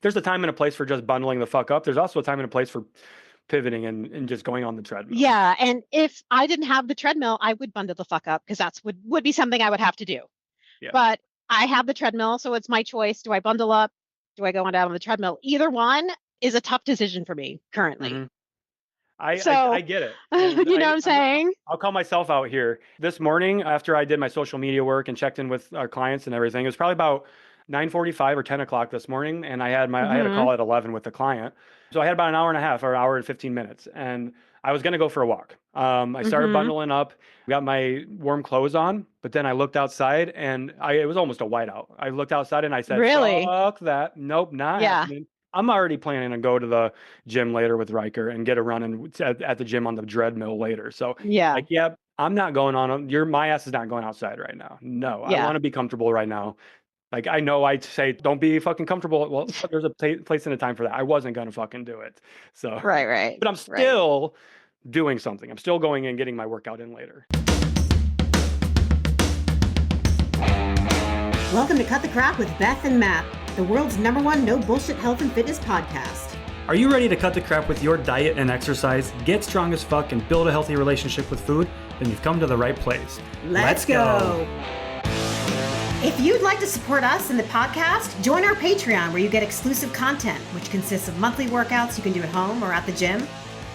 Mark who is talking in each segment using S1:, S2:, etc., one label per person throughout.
S1: there's a time and a place for just bundling the fuck up. There's also a time and a place for pivoting and just going on the treadmill.
S2: Yeah. And if I didn't have the treadmill, I would bundle the fuck up because that's would be something I would have to do.
S1: Yeah.
S2: But I have the treadmill, so it's my choice. Do I bundle up? Do I go on down on the treadmill? Either one is a tough decision for me currently.
S1: Mm-hmm. I
S2: So,
S1: get it. And
S2: you know what I'm saying?
S1: I'll call myself out here. This morning, after I did my social media work and checked in with our clients and everything, it was probably about 9:45 or 10 o'clock this morning. And I had a
S2: Hmm.
S1: call at 11 with the client. So I had about an hour and a half or an hour and 15 minutes. And I was going to go for a walk. I started
S2: Hmm.
S1: bundling up, got my warm clothes on, but then I looked outside and it was almost a whiteout. I looked outside and I said,
S2: Really?
S1: fuck that. Nope, not
S2: Yeah.
S1: happening. I'm already planning to go to the gym later with Riker and get a run at the gym on the treadmill later. So
S2: Yeah.
S1: like, yeah, I'm not going on. My ass is not going outside right now. No, I
S2: Yeah.
S1: want to be comfortable right now. Like I know I say don't be fucking comfortable. Well, there's a place and a time for that. I wasn't gonna fucking do it. So,
S2: Right, right,
S1: but I'm
S2: right.
S1: still doing something. I'm still going and getting my workout in later.
S3: Welcome to Cut the Crap with Beth and Matt, the world's #1 no bullshit health and fitness podcast.
S1: Are you ready to cut the crap with your diet and exercise, get strong as fuck, and build a healthy relationship with food? Then you've come to the right place.
S3: Let's go. If you'd like to support us in the podcast, join our Patreon where you get exclusive content, which consists of monthly workouts you can do at home or at the gym,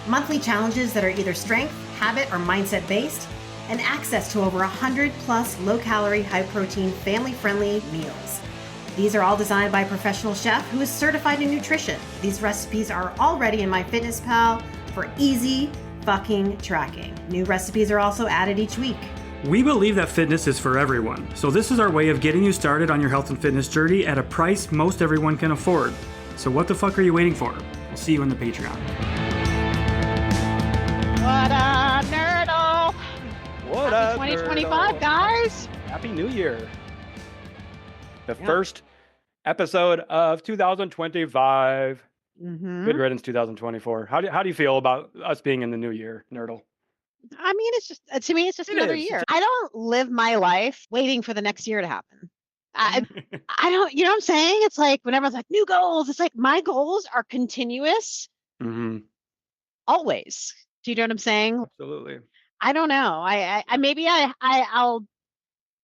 S3: monthly challenges that are either strength, habit, or mindset based, and access to over 100 plus low-calorie, high-protein, family-friendly meals. These are all designed by a professional chef who is certified in nutrition. These recipes are already in MyFitnessPal for easy fucking tracking. New recipes are also added each week.
S1: We believe that fitness is for everyone, so this is our way of getting you started on your health and fitness journey at a price most everyone can afford. So what the fuck are you waiting for? We'll see you in the Patreon.
S2: What a nerdle!
S1: What
S2: Happy 2025, guys!
S1: Happy New Year. The first episode of 2025. Good riddance 2024. How do you feel about us being in the new year, Nerdle?
S2: I mean, it's just to me, it's just another year. I don't live my life waiting for the next year to happen. I don't, you know what I'm saying? It's like when everyone's like new goals, it's like my goals are continuous, always. Do you know what I'm saying?
S1: Absolutely.
S2: I don't know. I maybe I'll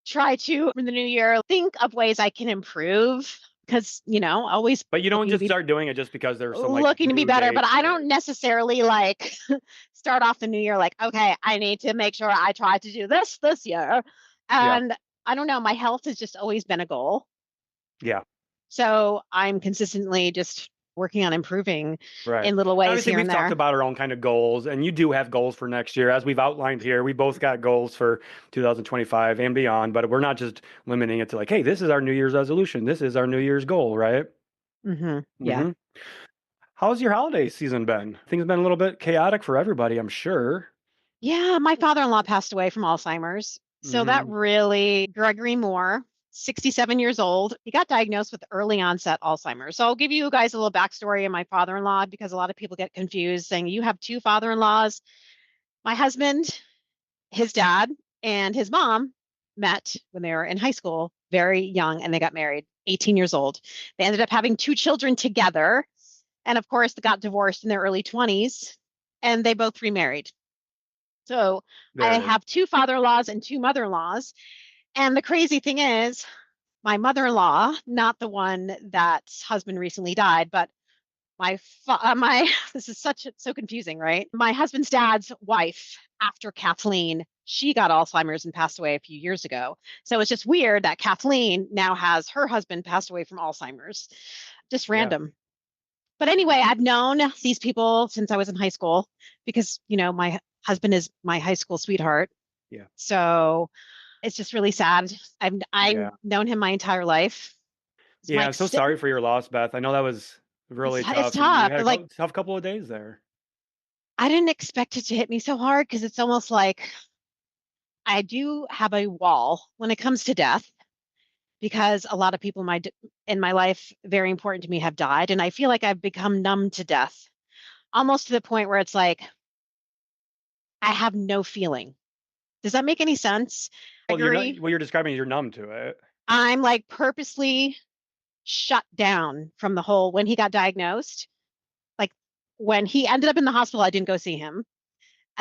S2: try to in the new year think of ways I can improve because always.
S1: But you don't just start doing it just because there's some
S2: looking to be better, but I don't necessarily like start off the new year like, okay, I need to make sure I try to do this year. And I don't know, my health has just always been a goal.
S1: Yeah.
S2: So I'm consistently just working on improving in little ways.
S1: Obviously, we've talked about our own kind of goals, and you do have goals for next year. As we've outlined here, we both got goals for 2025 and beyond, but we're not just limiting it to like, hey, this is our New Year's resolution. This is our New Year's goal, right?
S2: Yeah.
S1: How's your holiday season been? Things have been a little bit chaotic for everybody, I'm sure.
S2: Yeah, my father-in-law passed away from Alzheimer's. So that really, Gregory Moore, 67 years old, he got diagnosed with early onset Alzheimer's. So I'll give you guys a little backstory of my father-in-law because a lot of people get confused saying you have two father-in-laws. My husband, his dad, and his mom met when they were in high school, very young, and they got married, 18 years old. They ended up having two children together. And of course, they got divorced in their early 20s and they both remarried. So I have two father-in-laws and two mother-in-laws. And the crazy thing is, my mother-in-law, not the one that's husband recently died, but my this is so confusing, right? My husband's dad's wife, after Kathleen, she got Alzheimer's and passed away a few years ago. So it's just weird that Kathleen now has her husband passed away from Alzheimer's. Just random. Yeah. But anyway, I've known these people since I was in high school because, my husband is my high school sweetheart.
S1: Yeah.
S2: So it's just really sad. I've known him my entire life.
S1: I'm so sorry for your loss, Beth. I know that was really tough.
S2: It's tough.
S1: You had a tough couple of days there.
S2: I didn't expect it to hit me so hard because it's almost like I do have a wall when it comes to death because a lot of people in my life, very important to me, have died. And I feel like I've become numb to death, almost to the point where it's like, I have no feeling. Does that make any sense?
S1: Well, you're describing, you're numb to it.
S2: I'm like purposely shut down from the whole when he got diagnosed. Like when he ended up in the hospital, I didn't go see him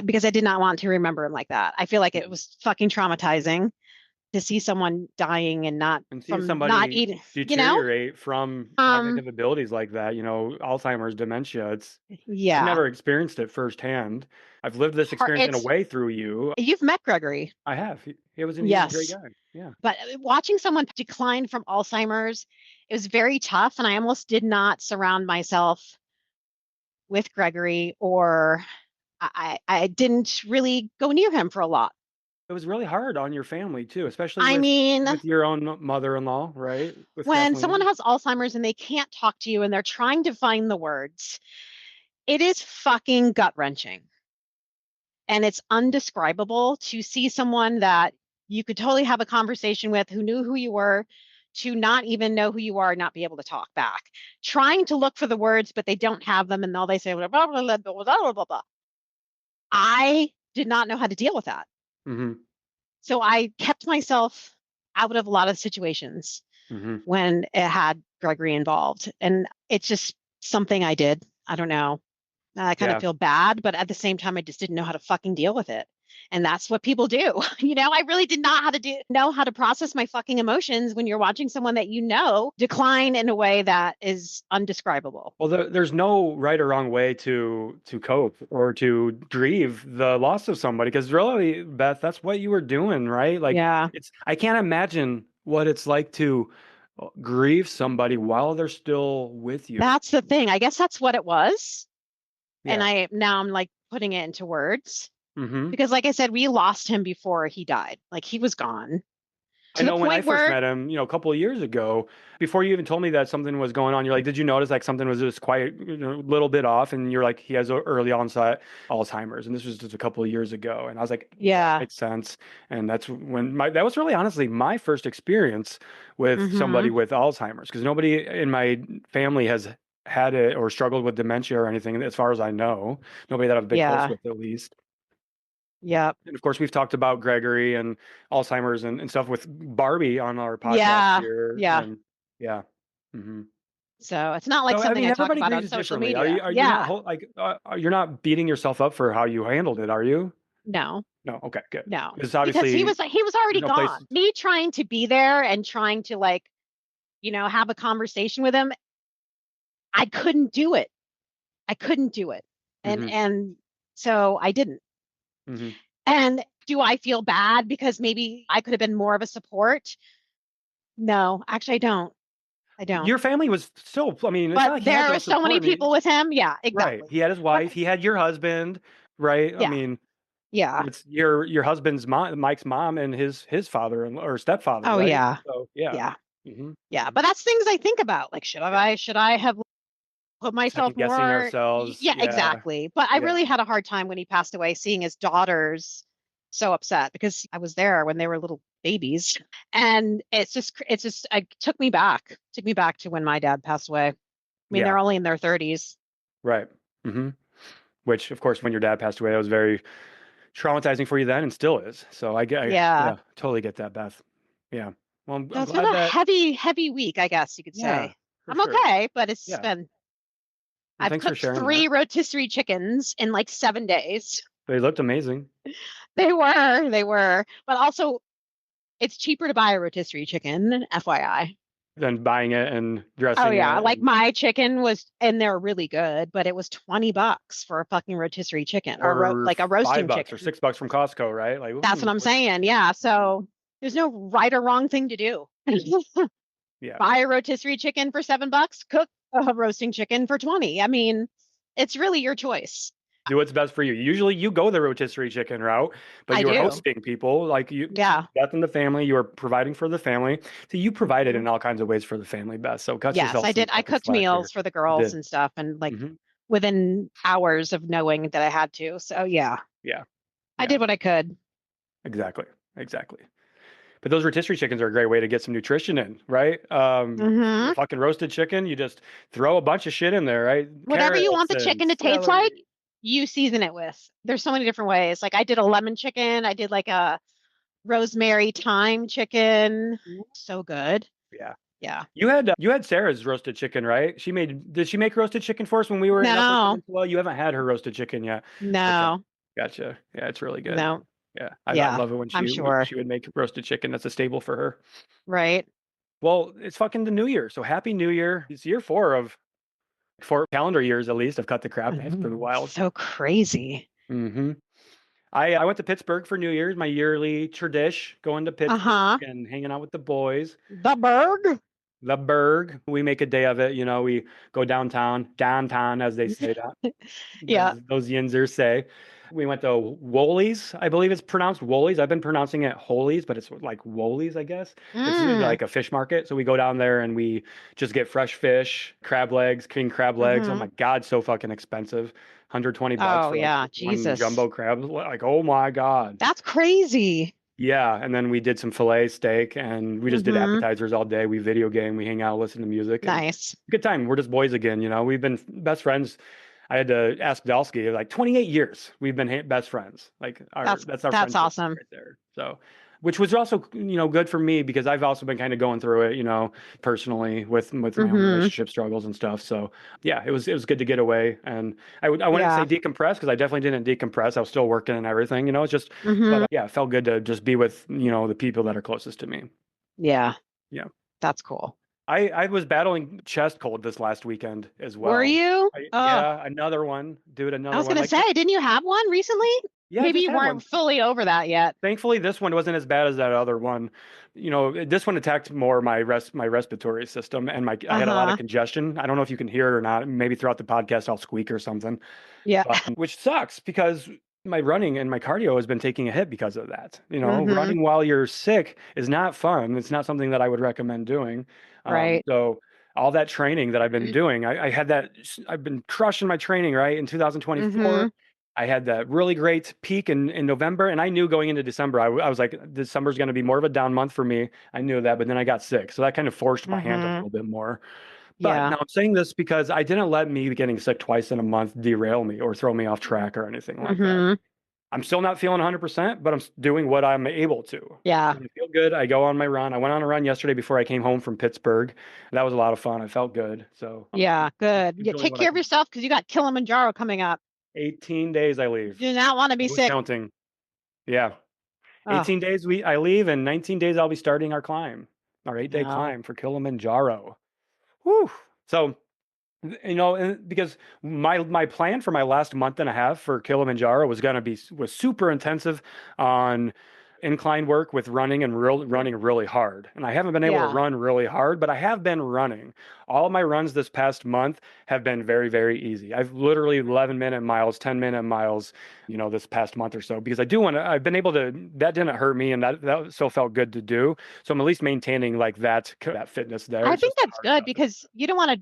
S2: because I did not want to remember him like that. I feel like it was fucking traumatizing to see someone dying and not
S1: And seeing
S2: from not
S1: somebody
S2: eating, you know?
S1: deteriorate from
S2: Um,
S1: cognitive abilities like that, Alzheimer's, dementia, I've
S2: yeah.
S1: never experienced it firsthand. I've lived this experience in a
S2: It's
S1: way through you.
S2: you've met Gregory.
S1: I have. He was a great
S2: Yes.
S1: guy. Yeah.
S2: But watching someone decline from Alzheimer's, it was very tough. And I almost did not surround myself with Gregory, or I didn't really go near him for a lot.
S1: It was really hard on your family too, especially
S2: I mean,
S1: with your own mother-in-law, right? With
S2: when someone
S1: Kathleen.
S2: has Alzheimer's and they can't talk to you and they're trying to find the words, it is fucking gut wrenching. And it's undescribable to see someone that you could totally have a conversation with who knew who you were to not even know who you are and not be able to talk back. Trying to look for the words, but they don't have them. And all they say, blah, blah, blah, blah, blah, blah, blah, blah. I did not know how to deal with that.
S1: Mm-hmm.
S2: So I kept myself out of a lot of situations
S1: Mm-hmm.
S2: when it had Gregory involved. And it's just something I did. I don't know. I kind of
S1: Yeah.
S2: feel bad, but at the same time, I just didn't know how to fucking deal with it. And that's what people do. I really did not know how to process my fucking emotions when you're watching someone that decline in a way that is undescribable.
S1: Well, there's no right or wrong way to cope or to grieve the loss of somebody, because really, Beth, that's what you were doing, right? Like
S2: Yeah,
S1: I can't imagine what it's like to grieve somebody while they're still with you.
S2: that's the thing. I guess that's what it was. And
S1: Yeah.
S2: I'm like putting it into words
S1: Mm-hmm.
S2: because, like I said, we lost him before he died. Like he was gone
S1: I
S2: to the
S1: know when I
S2: point
S1: first
S2: where,
S1: met him, a couple of years ago, before you even told me that something was going on, you're like, did you notice like something was just quite, a little bit off? And you're like, he has early onset Alzheimer's. And this was just a couple of years ago. And I was like, yeah, that
S2: yeah.
S1: makes sense. And that's when that was really honestly my first experience with somebody
S2: Hmm.
S1: with Alzheimer's, because nobody in my family has had it or struggled with dementia or anything, as far as I know. Nobody that I've been close
S2: Yeah.
S1: with, at least.
S2: Yep.
S1: And of course, we've talked about Gregory and Alzheimer's and stuff with Barbie on our podcast
S2: Yeah.
S1: here.
S2: Yeah.
S1: And yeah. Hmm.
S2: So it's not like
S1: So, I
S2: something
S1: mean,
S2: I talk
S1: everybody
S2: about on
S1: grieves
S2: social
S1: differently.
S2: media.
S1: Are you not
S2: Yeah.
S1: you're not beating yourself up for how you handled it, are you?
S2: No,
S1: No. Okay, good.
S2: no.
S1: Because
S2: Because
S1: obviously
S2: he was
S1: there's
S2: already
S1: no place.
S2: gone. Me trying to be there and trying to like, have a conversation with him, I couldn't do it. I couldn't do it. And
S1: Hmm.
S2: and so I didn't.
S1: Hmm.
S2: And do I feel bad because maybe I could have been more of a support? No, actually I don't. I don't.
S1: Your family was still, I mean, it's not
S2: But
S1: like he had
S2: there
S1: no
S2: are so many
S1: support. I mean,
S2: people with him. Yeah,
S1: right.
S2: exactly.
S1: He had his
S2: But
S1: wife, he had your husband, right? I
S2: yeah,
S1: mean,
S2: yeah.
S1: it's your husband's mom, Mike's mom, and his father or stepfather,
S2: Oh
S1: right?
S2: yeah.
S1: So yeah.
S2: Yeah.
S1: Hmm.
S2: Yeah. But that's things I think about. Like,
S1: Yeah.
S2: should I have put myself
S1: Second guessing
S2: more?
S1: ourselves.
S2: Yeah,
S1: Yeah.
S2: exactly. But I
S1: Yeah.
S2: really had a hard time when he passed away seeing his daughters so upset because I was there when they were little babies. And it's just took me back to when my dad passed away. I mean,
S1: Yeah.
S2: they're only in their 30s.
S1: Right. Hmm. Which, of course, when your dad passed away, that was very traumatizing for you then, and still is. So
S2: Yeah.
S1: yeah, totally get that, Beth. Yeah. Well,
S2: So
S1: I'm
S2: it's been
S1: glad
S2: a
S1: that.
S2: heavy week, I guess you could
S1: Yeah,
S2: say.
S1: for
S2: I'm
S1: sure.
S2: okay, but
S1: Yeah. Well,
S2: I've
S1: thanks for
S2: cooked
S1: sharing that.
S2: 3 rotisserie chickens in like 7 days.
S1: They looked amazing.
S2: They were, but also it's cheaper to buy a rotisserie chicken, FYI.
S1: Then buying it and
S2: Oh
S1: dressing
S2: yeah,
S1: it,
S2: like
S1: and
S2: my chicken was, and they're really good, but it was $20 for a fucking rotisserie chicken or
S1: or
S2: like a roasting
S1: $5 or
S2: chicken.
S1: $6 from Costco, right? Like,
S2: That's what
S1: ooh,
S2: I'm saying. Yeah. So there's no right or wrong thing to do.
S1: yeah.
S2: Buy a rotisserie chicken for $7, cook a roasting chicken for 20. I mean, it's really your choice.
S1: Do what's best for you. Usually you go the rotisserie chicken route, but
S2: I
S1: you were
S2: do.
S1: hosting people, like
S2: Yeah.
S1: Beth and the family, you were providing for the family. So you provided
S2: Mhm.
S1: in all kinds of ways for the family, Beth. So cut
S2: Yes,
S1: yourself
S2: I
S1: some
S2: did. I
S1: fucking
S2: cooked
S1: slack here.
S2: meals for the
S1: You
S2: girls
S1: did.
S2: and stuff, and like
S1: Hmm.
S2: within hours of knowing that I had to. So yeah,
S1: Yeah.
S2: I
S1: Yeah.
S2: did what I could.
S1: Exactly. Exactly. But those rotisserie chickens are a great way to get some nutrition in, right?
S2: Hmm.
S1: Fucking roasted chicken, you just throw a bunch of shit in there, right?
S2: Whatever you want
S1: Carrots
S2: the
S1: and
S2: chicken to taste like,
S1: celery.
S2: you season it with. There's so many different ways. Like I did a lemon chicken. I did like a rosemary thyme chicken. So good.
S1: Yeah.
S2: Yeah.
S1: You had Sarah's roasted chicken, right? Did she make roasted chicken for us when we were in Upper
S2: No,
S1: Peninsula? You haven't had her roasted chicken yet. Okay.
S2: no,
S1: Gotcha. Yeah, it's really good.
S2: no.
S1: Yeah. I
S2: Yeah,
S1: love it when
S2: I'm sure.
S1: she would make roasted chicken. That's a staple for her.
S2: Right.
S1: Well, it's fucking the new year. So happy new year. It's year 4 of 4 calendar years at least. I've cut the crap. It's been wild.
S2: So crazy.
S1: Mm-hmm. I went to Pittsburgh for New Year's, my yearly tradition, going to Pittsburgh
S2: Uh-huh.
S1: and hanging out with the boys.
S2: The Berg.
S1: The Berg. We make a day of it. We go downtown, as they say that.
S2: Yeah.
S1: Those Yinzers say. We went to Woolies. I believe it's pronounced Woolies. I've been pronouncing it Holies, but it's like Woolies, I guess. It's like a fish market. So we go down there and we just get fresh fish, crab legs, king crab legs. Oh my God, so fucking expensive. 120 bucks
S2: Oh
S1: for
S2: yeah,
S1: like one
S2: Jesus.
S1: jumbo crab. Like, oh my God.
S2: That's crazy.
S1: Yeah, and then we did some filet steak and we just did appetizers all day. We video game, we hang out, listen to music.
S2: Nice.
S1: Good time. We're just boys again, We've been best friends. I had to ask Dalsky, like 28 years we've been best friends. Like that's our friendship
S2: awesome.
S1: right there. So, which was also good for me because I've also been kind of going through it, personally with my own relationship struggles and stuff. So yeah, it was good to get away. And I wouldn't say decompress because I definitely didn't decompress. I was still working and everything. It's just but, yeah, it felt good to just be with the people that are closest to me.
S2: Yeah.
S1: Yeah.
S2: That's cool.
S1: I was battling chest cold this last weekend as well.
S2: Were you?
S1: Yeah, another one, dude. Another one.
S2: I was gonna say, didn't you have one recently?
S1: Yeah,
S2: maybe you weren't fully over that yet.
S1: Thankfully, this one wasn't as bad as that other one. This one attacked more my respiratory system, and I had a lot of congestion. I don't know if you can hear it or not. Maybe throughout the podcast, I'll squeak or something.
S2: Yeah,
S1: which sucks because my running and my cardio has been taking a hit because of that. Running while you're sick is not fun. It's not something that I would recommend doing.
S2: Right.
S1: So all that training that I've been doing, I've been crushing my training, right? In 2024, I had that really great peak in November, and I knew going into December, I was like, December's going to be more of a down month for me. I knew that, but then I got sick. So that kind of forced my hand a little bit more. But now I'm saying this because I didn't let me getting sick twice in a month derail me or throw me off track or anything like that. I'm still not feeling 100%, but I'm doing what I'm able to.
S2: Yeah.
S1: When I feel good. I go on my run. I went on a run yesterday before I came home from Pittsburgh. That was a lot of fun. I felt good. So
S2: yeah, good. Yeah, take care of yourself because you got Kilimanjaro coming up.
S1: 18 days I leave.
S2: You do not want to be sick.
S1: Counting. Yeah. 18 days I leave, and 19 days I'll be starting our 8-day climb for Kilimanjaro. Whew. So, because my plan for my last month and a half for Kilimanjaro was super intensive on incline work with running and running really hard. And I haven't been able to run really hard, but I have been running. All of my runs this past month have been very, very easy. I've literally 11-minute miles, 10-minute miles, this past month or so, because I've been able to, that didn't hurt me, and that still felt good to do. So I'm at least maintaining like that fitness there.
S2: I think that's good because you don't want to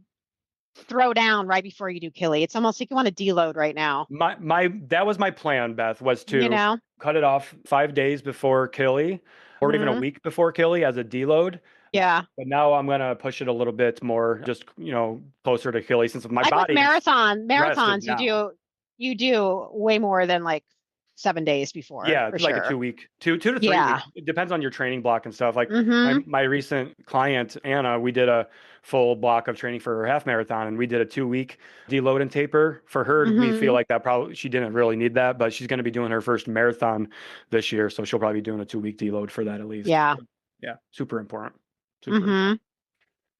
S2: throw down right before you do Kili. It's almost like you want to deload right now.
S1: That was my plan, Beth, was to cut it off 5 days before Kili or even a week before Kili as a deload.
S2: Yeah.
S1: But now I'm going to push it a little bit more, just, closer to Kili since my body.
S2: Marathons, you do way more than like 7 days before.
S1: Yeah, like a 2 week, 2 to 3 weeks. It depends on your training block and stuff. Like my recent client, Anna, we did a full block of training for her half marathon, and we did a 2-week deload and taper for her. We feel like that she didn't really need that, but she's going to be doing her first marathon this year. So she'll probably be doing a 2-week deload for that at least.
S2: Yeah.
S1: Yeah. Super important. Important.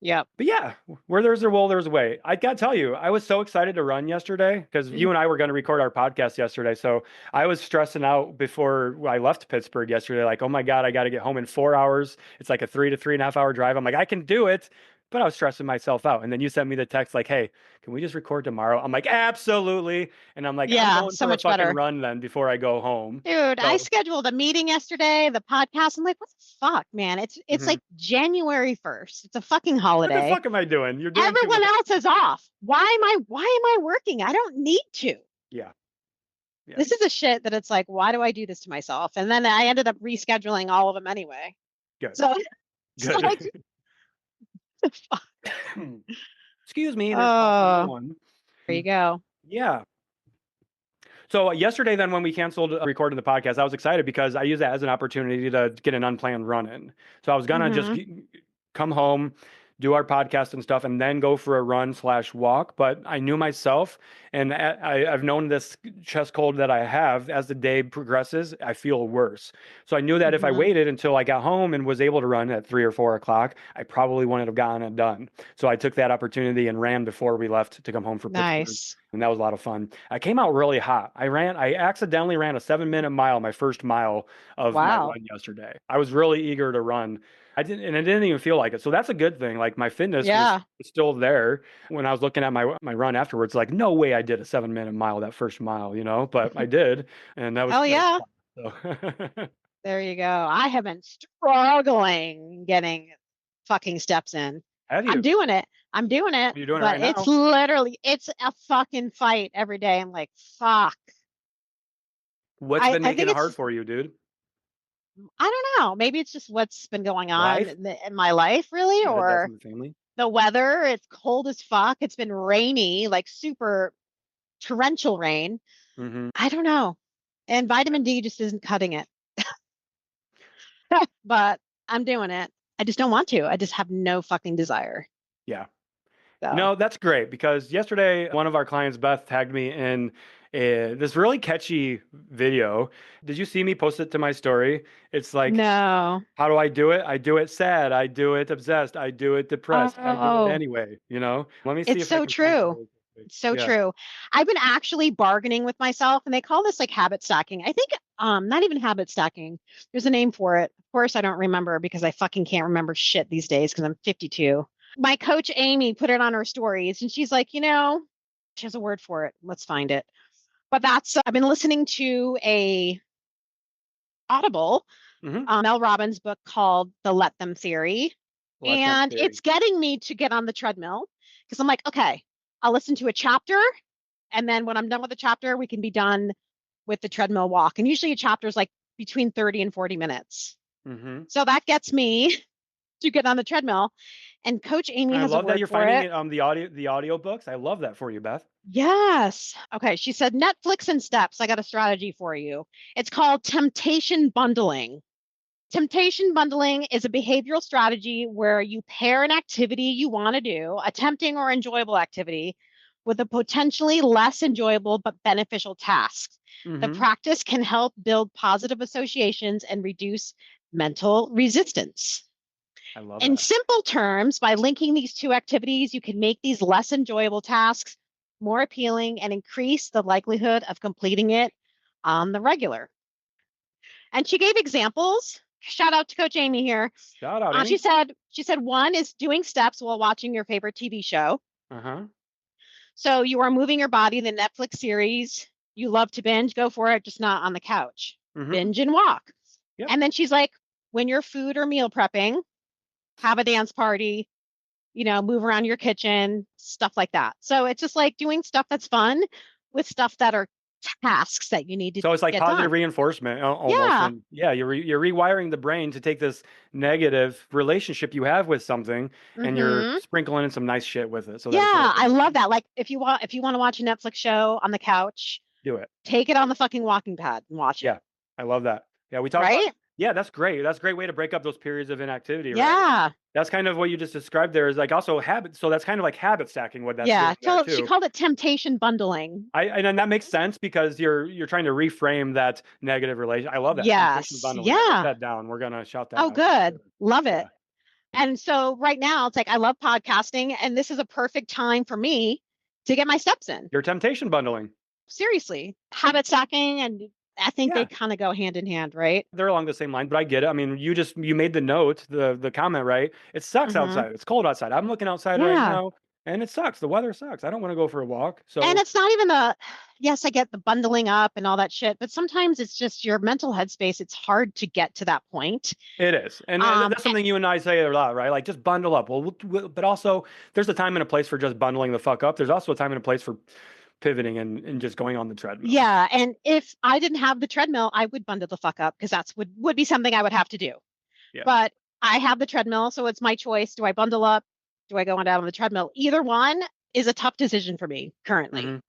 S2: Yeah.
S1: But yeah, where there's a will, there's a way. I got to tell you, I was so excited to run yesterday because you and I were going to record our podcast yesterday. So I was stressing out before I left Pittsburgh yesterday. Like, oh my God, I got to get home in 4 hours. It's like a 3 to 3.5 hour drive. I'm like, I can do it. But I was stressing myself out. And then you sent me the text like, hey, can we just record tomorrow? I'm like, absolutely. And I'm like, I'm going
S2: so
S1: for
S2: much
S1: a fucking
S2: better.
S1: run then before I go home.
S2: Dude, I scheduled a meeting yesterday, the podcast. I'm like, what the fuck, man? It's like January 1st. It's a fucking holiday.
S1: What the fuck am I doing? You're doing
S2: Everyone else is off. Why am I working? I don't need to.
S1: Yeah.
S2: This is a shit that it's like, why do I do this to myself? And then I ended up rescheduling all of them anyway.
S1: Good.
S2: So,
S1: good.
S2: Like, the fuck?
S1: Excuse me. One.
S2: There you go.
S1: Yeah. So yesterday, then, when we canceled recording the podcast, I was excited because I used that as an opportunity to get an unplanned run in. So I was gonna just come home, do our podcast and stuff, and then go for a run/walk. But I knew myself, and I've known this chest cold that I have as the day progresses, I feel worse. So I knew that if I
S2: Mhm.
S1: waited until I got home and was able to run at 3 or 4 o'clock, I probably wouldn't have gotten it done. So I took that opportunity and ran before we left to come home for Pittsburgh.
S2: Nice.
S1: And that was a lot of fun. I came out really hot. I accidentally ran a 7-minute mile, my first mile of my
S2: Wow.
S1: run yesterday. I was really eager to run. And it didn't even feel like it. So that's a good thing. Like my fitness was
S2: Yeah.
S1: still there when I was looking at my run afterwards. Like, no way I did a 7-minute mile that first mile, but I did, and
S2: Hell
S1: that was
S2: yeah.
S1: fun. So
S2: There you go. I have been struggling getting fucking steps in.
S1: have
S2: I'm
S1: you?
S2: doing it. I'm doing it,
S1: You're doing it
S2: but
S1: right now.
S2: it's a fucking fight every day. I'm like, fuck.
S1: What's been
S2: I
S1: making
S2: think
S1: it hard
S2: it's,
S1: for you, dude?
S2: I don't know. Maybe it's just what's been going on
S1: Life?
S2: in my life, really,
S1: The death
S2: or
S1: in the family?
S2: the weather. It's cold as fuck. It's been rainy, like super torrential rain.
S1: Mm-hmm.
S2: I don't know. And vitamin D just isn't cutting it. But I'm doing it. I just don't want to. I just have no fucking desire.
S1: Yeah.
S2: So
S1: That's great because yesterday one of our clients, Beth, tagged me in this really catchy video. Did you see me post it to my story? It's like,
S2: no.
S1: how do I do it? I do it sad. I do it obsessed. I do it depressed. I do it
S2: Oh,
S1: anyway. Let me see
S2: it's
S1: if I
S2: so
S1: can find it
S2: true.
S1: really quick.
S2: It's so
S1: Yeah.
S2: true. I've been actually bargaining with myself, and they call this like habit stacking. I think not even habit stacking. There's a name for it. Of course, I don't remember because I fucking can't remember shit these days because I'm 52. My coach Amy put it on her stories, and she's like, she has a word for it. Let's find it. But I've been listening to a Audible
S1: Mm-hmm.
S2: Mel Robbins book called The Let Them Theory.
S1: Let them
S2: And
S1: theory.
S2: it's getting me to get on the treadmill because I'm like, okay, I'll listen to a chapter. And then when I'm done with the chapter, we can be done with the treadmill walk. And usually a chapter is like between 30 and 40 minutes.
S1: Mm-hmm.
S2: So that gets me to get on the treadmill. And Coach Amy
S1: I
S2: has a
S1: love that
S2: word
S1: you're
S2: for
S1: finding
S2: it.
S1: it on the audio books. I love that for you, Beth.
S2: Yes. Okay. She said Netflix and steps. I got a strategy for you. It's called temptation bundling. Temptation bundling is a behavioral strategy where you pair an activity you want to do, a tempting or enjoyable activity, with a potentially less enjoyable but beneficial task. The
S1: Mm-hmm.
S2: practice can help build positive associations and reduce mental resistance.
S1: I love
S2: In
S1: that.
S2: simple terms, by linking these two activities, you can make these less enjoyable tasks more appealing and increase the likelihood of completing it on the regular. And she gave examples. Shout out to Coach Amy here.
S1: Shout out,
S2: She
S1: Amy.
S2: said one is doing steps while watching your favorite TV show.
S1: Uh-huh.
S2: So you are moving your body. The Netflix series you love to binge, go for it, just not on the couch.
S1: Mm-hmm.
S2: Binge and walk.
S1: Yep.
S2: And then she's like, when you're food or meal prepping, have a dance party, move around your kitchen, stuff like that. So it's just like doing stuff that's fun with stuff that are tasks that you need to
S1: So it's like
S2: get
S1: positive
S2: done.
S1: reinforcement almost.
S2: Yeah.
S1: And yeah, you're rewiring the brain to take this negative relationship you have with something and you're
S2: Mm-hmm.
S1: sprinkling in some nice shit with it so that it's a
S2: Yeah,
S1: little
S2: I
S1: bit
S2: love
S1: different.
S2: that. Like if you want to watch a Netflix show on the couch,
S1: Do it.
S2: take it on the fucking walking pad and watch it.
S1: Yeah. I love that. Yeah, we talk about
S2: Right?
S1: yeah, that's great. That's a great way to break up those periods of inactivity, right?
S2: Yeah.
S1: That's kind of what you just described there is like also habit. So that's kind of like habit stacking what that's
S2: Yeah.
S1: doing there
S2: She
S1: too.
S2: called it temptation bundling.
S1: And that makes sense because you're trying to reframe that negative relation. I love that. Temptation
S2: Yes.
S1: bundling. I wrote
S2: Yeah.
S1: that down. We're gonna shout that
S2: Oh,
S1: out for
S2: good.
S1: sure.
S2: Love
S1: Yeah.
S2: it. And so right now it's like I love podcasting and this is a perfect time for me to get my steps in.
S1: Your temptation bundling.
S2: Seriously. Habit stacking and I think they
S1: Yeah.
S2: kind of go hand in hand, right?
S1: They're along the same line, but I get it. I mean, you made the note, the comment, right? It sucks
S2: Mm-hmm.
S1: outside. It's cold outside. I'm looking outside right
S2: Yeah.
S1: now and it sucks. The weather sucks. I don't want to go for a walk.
S2: And
S1: So
S2: it's not even yes, I get the bundling up and all that shit, but sometimes it's just your mental headspace. It's hard to get to that point.
S1: it is. And that's something you and I say a lot, right? Like just bundle up. Well, but also there's a time and a place for just bundling the fuck up. There's also a time and a place for pivoting and just going on the treadmill.
S2: Yeah. And if I didn't have the treadmill, I would bundle the fuck up because that's would be something I would have to do.
S1: Yeah.
S2: But I have the treadmill, so it's my choice. Do I bundle up? Do I go on down on the treadmill? Either one is a tough decision for me currently.
S1: Mhm.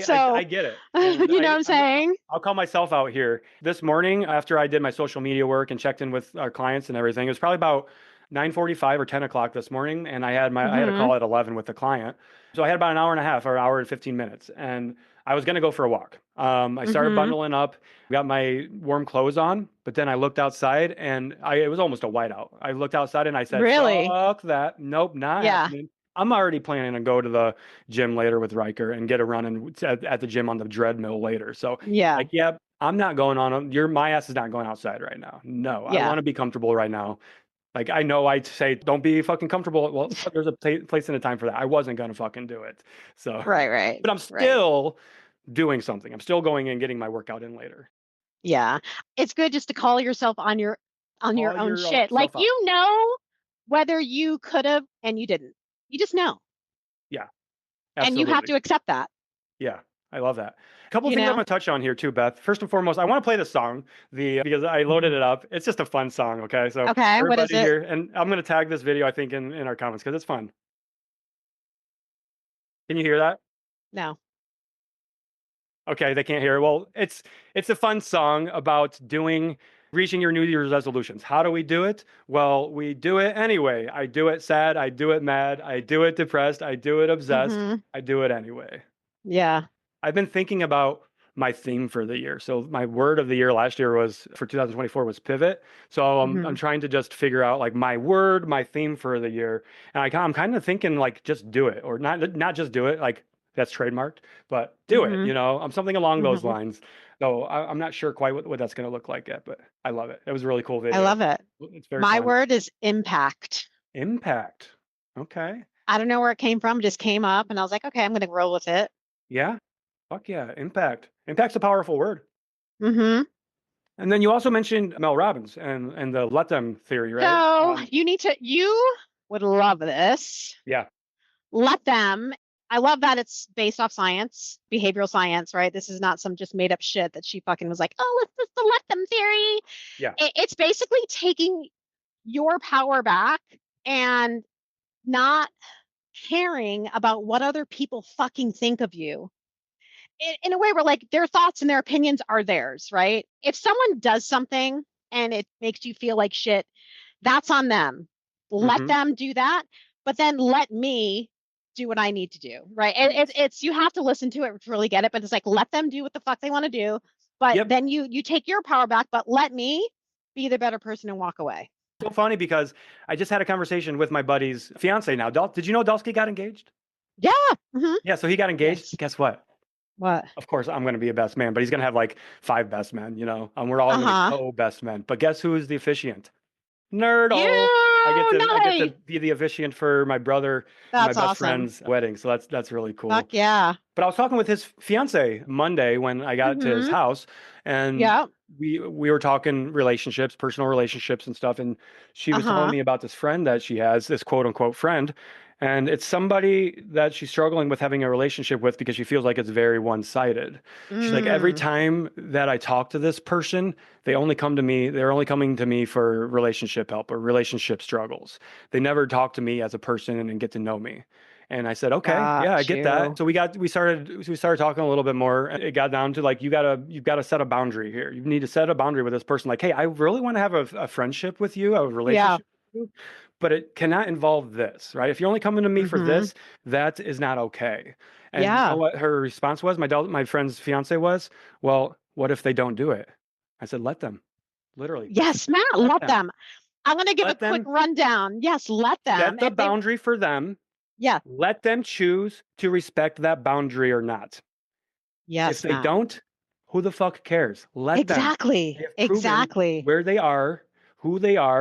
S2: So
S1: I get it. And
S2: you know what I'm saying?
S1: I'll call myself out here. This morning, after I did my social media work and checked in with our clients and everything, it was probably about 9:45 or 10 o'clock this morning, and I had a
S2: Mm-hmm.
S1: call at 11 with the client. So I had about an hour and a half or an hour and 15 minutes, and I was going to go for a walk. I started
S2: Mm-hmm.
S1: bundling up, got my warm clothes on, but then I looked outside and it was almost a whiteout. I looked outside and I said,
S2: Really?
S1: fuck that. Nope, not
S2: Yeah.
S1: happening. I'm already planning to go to the gym later with Riker and get a run at the gym on the treadmill later. So
S2: Yeah.
S1: like, yeah, I'm not going on. My ass is not going outside right now. No, I
S2: Yeah.
S1: want to be comfortable right now. Like, I know I say, don't be fucking comfortable. Well, there's a place and a time for that. I wasn't going to fucking do it. So,
S2: Right, right,
S1: but I'm
S2: right.
S1: still doing something. I'm still going and getting my workout in later.
S2: Yeah. It's good just to call yourself on your
S1: Call
S2: own shit. Like
S1: yourself out.
S2: whether you could have and you didn't. You just know.
S1: Yeah,
S2: And you have
S1: absolutely.
S2: to accept that,
S1: Yeah, I love that. A couple of
S2: you
S1: things I'm
S2: know?
S1: going to touch on here too, Beth. First and foremost, I want to play the song because I loaded
S2: Mhm.
S1: it up. It's just a fun song, okay? So
S2: Okay, what is
S1: everybody
S2: it?
S1: here, and I'm going to tag this video, I think, in our comments because it's fun. Can you hear that?
S2: No.
S1: Okay, they can't hear it. Well, it's a fun song about reaching your New Year's resolutions. How do we do it? Well, we do it anyway. I do it sad, I do it mad, I do it depressed, I do it obsessed,
S2: Mhm.
S1: I do it anyway.
S2: Yeah.
S1: I've been thinking about my theme for the year. So my word of the year last year was for 2024 was pivot. So I'm
S2: Mhm.
S1: trying to just figure out like my theme for the year, and I'm kind of thinking like just do it or not just do it like that's trademarked, but do it.
S2: Mhm.
S1: I'm something along those
S2: Mhm.
S1: lines. So I'm not sure quite what that's going to look like yet, but I love it. It was a really cool
S2: I
S1: video.
S2: love it.
S1: It's very
S2: My
S1: fun.
S2: word is impact.
S1: Impact. Okay.
S2: I don't know where it came from, just came up and I was like, okay, I'm going to roll with it.
S1: Yeah. Fuck yeah. Impact. Impact's a powerful word.
S2: Mhm.
S1: And then you also mentioned Mel Robbins and the let them theory, right?
S2: So, you would love this.
S1: Yeah.
S2: Let them. I love that it's based off science, behavioral science, right? This is not some just made up shit that she fucking was like, oh, let's just the let them theory.
S1: Yeah.
S2: It's basically taking your power back and not caring about what other people fucking think of you. In a way where like their thoughts and their opinions are theirs, right? If someone does something and it makes you feel like shit, that's on them. Let
S1: Hmm.
S2: them do that, but then let me do what I need to do, right? It's you have to listen to it to really get it, but it's like let them do what the fuck they want to do, but
S1: Yep.
S2: then you take your power back, but let me be the better person and walk away.
S1: So funny because I just had a conversation with my buddy's fiance now. Did you know Dulski got engaged?
S2: Yeah. Hmm.
S1: Yeah. So he got engaged.
S2: Yes.
S1: Guess what?
S2: What?
S1: Of course, I'm going to be a best man, but he's going to have like 5 best men, and we're all going to be
S2: Uh-huh.
S1: co-best men. But guess who's the officiant? Nerdle.
S2: You
S1: I get to
S2: nice.
S1: be the officiant for my brother and my
S2: That's
S1: best
S2: awesome.
S1: friend's wedding. So that's really
S2: Fuck
S1: cool.
S2: yeah.
S1: But I was talking with his fiance Monday when I got to his
S2: Hmm.
S1: house, and
S2: Yeah.
S1: we were talking relationships, personal relationships and stuff, and she was telling
S2: Uh-huh.
S1: me about this friend that she has, this quote unquote friend, and it's somebody that she's struggling with having a relationship with because she feels like it's very one-sided. She's like, every
S2: Mm.
S1: time that I talk to this person, they're only coming to me for relationship help or relationship struggles. They never talk to me as a person and get to know me. And I said, okay, yeah, I
S2: Got
S1: get that.
S2: you.
S1: So we started talking a little bit more. And it got down to like, you've got to set a boundary here. You need to set a boundary with this person. Like, hey, I really want to have a friendship with you, a
S2: Yeah.
S1: relationship with you, but it cannot involve this, right? If you're only coming to me for
S2: Hmm.
S1: this, that is not okay. And you know
S2: Yeah.
S1: what her response was? My friend's fiance was, well, what if they don't do it? I said, let them. Literally,
S2: Yes, Matt,
S1: let
S2: let
S1: them.
S2: them. I'm going to give a
S1: Let
S2: quick
S1: them
S2: rundown. Yes, let them.
S1: set the
S2: If they,
S1: boundary for them.
S2: yeah,
S1: Let them choose to respect that boundary or not. If
S2: yes,
S1: they
S2: Matt.
S1: don't, who the fuck cares? Let them. They
S2: Exactly.
S1: have proven
S2: Exactly.
S1: where they are,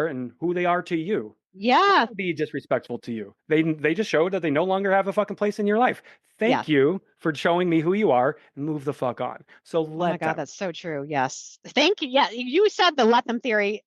S1: and who they are to you. Let
S2: Yeah.
S1: them be disrespectful to you. They just showed that they no longer have a fucking place in your life.
S2: Yeah.
S1: Thank you for showing me who you are and move the fuck on. So
S2: Oh my
S1: let
S2: God,
S1: them.
S2: that's so true. Yes. Thank you. Yeah, you said the let them theory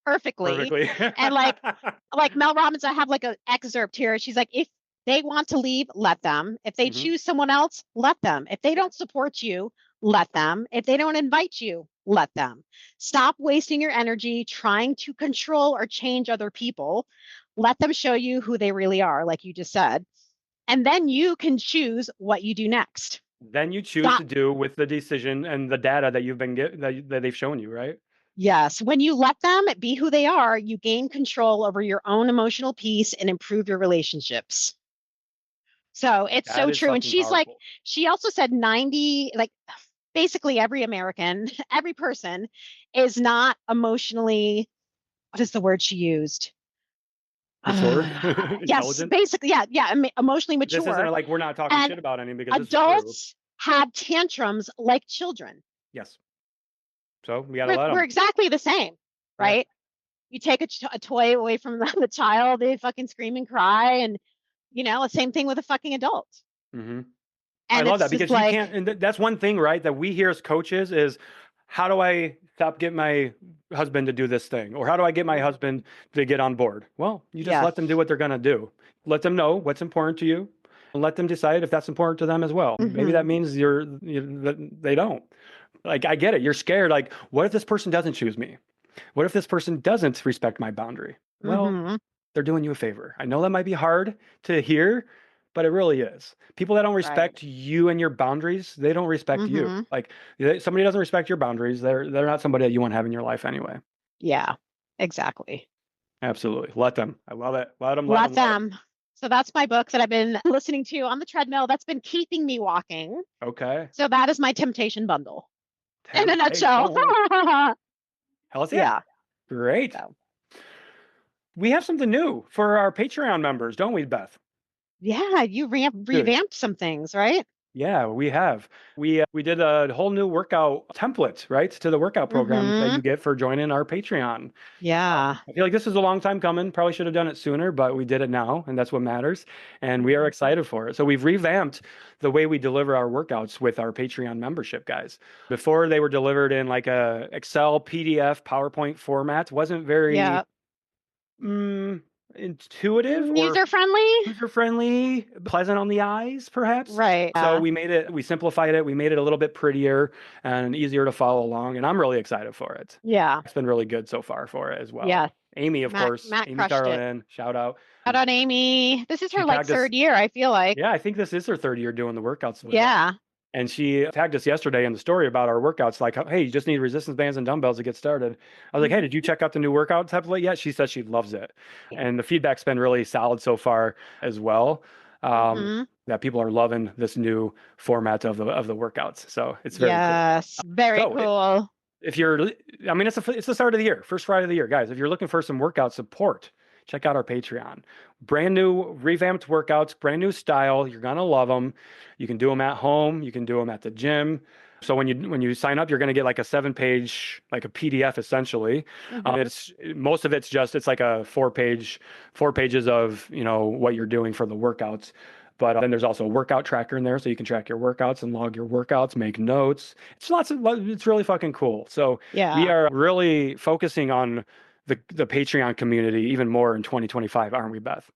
S2: perfectly.
S1: Perfectly.
S2: And like Mel Robbins, I have like an excerpt here. She's like, if they want to leave, let them. If they
S1: Hmm.
S2: choose someone else, let them. If they don't support you, let them. If they don't invite you, let them. Stop wasting your energy trying to control or change other people. Let them show you who they really are, like you just said. And then you can choose what you do next.
S1: Then you choose
S2: Stop.
S1: to do with the decision and the data that you've been that they've shown you, right?
S2: Yes. When you let them be who they are, you gain control over your own emotional peace and improve your relationships. So it's
S1: That
S2: so
S1: is
S2: true. And
S1: fucking
S2: she's like,
S1: powerful.
S2: she also said 90, like basically every American, every person is not emotionally, what is the word she used?
S1: Mature,
S2: Yes,
S1: intelligent.
S2: basically, yeah, emotionally
S1: This isn't
S2: mature.
S1: like we're not talking
S2: And
S1: shit about any because this is true.
S2: adults have tantrums like children.
S1: Yes. So we got to
S2: We're,
S1: let
S2: we're
S1: them.
S2: exactly the same,
S1: Yeah.
S2: right? You take a toy away from the child, they fucking scream and cry. And, the same thing with a fucking adult.
S1: Hmm. I
S2: And
S1: love
S2: it's
S1: that
S2: just
S1: because you
S2: like,
S1: can't, and that's one thing, right? That we hear as coaches is how do I stop getting my husband to do this thing? Or how do I get my husband to get on board? Well, you just
S2: yeah.
S1: let them do what they're going to do. Let them know what's important to you and let them decide if that's important to them as well. Maybe
S2: Hmm.
S1: that means that they don't. Like, I get it. You're scared. Like, what if this person doesn't choose me? What if this person doesn't respect my boundary? Well,
S2: Hmm.
S1: they're doing you a favor. I know that might be hard to hear, but it really is. People that don't
S2: Right.
S1: respect you and your boundaries, they don't respect you.
S2: Hmm.
S1: Like somebody doesn't respect your boundaries, they're not somebody that you want to have in your life anyway.
S2: Yeah, exactly.
S1: Absolutely. Let them. I love it. Let them, let
S2: Let
S1: them, let them.
S2: them. So that's my book that I've been listening to on the treadmill. That's been keeping me walking.
S1: Okay.
S2: So that is my temptation bundle in a nutshell.
S1: Temptation. Hell yeah.
S2: Yeah.
S1: Great.
S2: So
S1: We have something new for our Patreon members, don't we, Beth?
S2: yeah, you
S1: Good.
S2: revamped some things, right?
S1: Yeah, we have. We did a whole new workout template, right, to the workout program that
S2: Hmm.
S1: you get for joining our Patreon.
S2: Yeah.
S1: I feel like this is a long time coming. Probably should have done it sooner, but we did it now, and that's what matters. And we are excited for it. So we've revamped the way we deliver our workouts with our Patreon membership, guys. Before they were delivered in like a Excel, PDF, PowerPoint format. Wasn't very
S2: Yeah.
S1: intuitive or
S2: User friendly.
S1: user friendly, pleasant on the eyes, perhaps.
S2: Right.
S1: So we simplified it, we made it a little bit prettier and easier to follow along. And I'm really excited for it.
S2: Yeah.
S1: It's been really good so far for it as well.
S2: Yeah.
S1: Amy, of course,
S2: Matt
S1: Amy
S2: crushed it.
S1: Carlin, shout out.
S2: Shout out Amy. This is
S1: She
S2: her like
S1: tagged us.
S2: third year, I feel like.
S1: Yeah, I think this is her third year doing the workouts with us.
S2: Yeah.
S1: And she tagged us yesterday in the story about our workouts, like, hey, you just need resistance bands and dumbbells to get started. I was like, hey,
S2: Mhm.
S1: did you check out the new workout template yet? She says she loves it. And the feedback's been really solid so far as well.
S2: Mhm.
S1: That people are loving this new format of the workouts. So it's very cool.
S2: Yes. Very
S1: So
S2: cool.
S1: if you're, I mean, it's the start of the year, first Friday of the year, guys. If you're looking for some workout support, check out our Patreon. Brand new revamped workouts, brand new style. You're gonna love them. You can do them at home. You can do them at the gym. So when you sign up, you're gonna get like a 7-page, like a PDF essentially.
S2: Mhm.
S1: It's most of it's like a 4 pages of what you're doing for the workouts. But then there's also a workout tracker in there, so you can track your workouts and log your workouts, make notes. It's really fucking cool. So we
S2: Yeah.
S1: are really focusing on the Patreon community even more in 2025, aren't we, Beth? So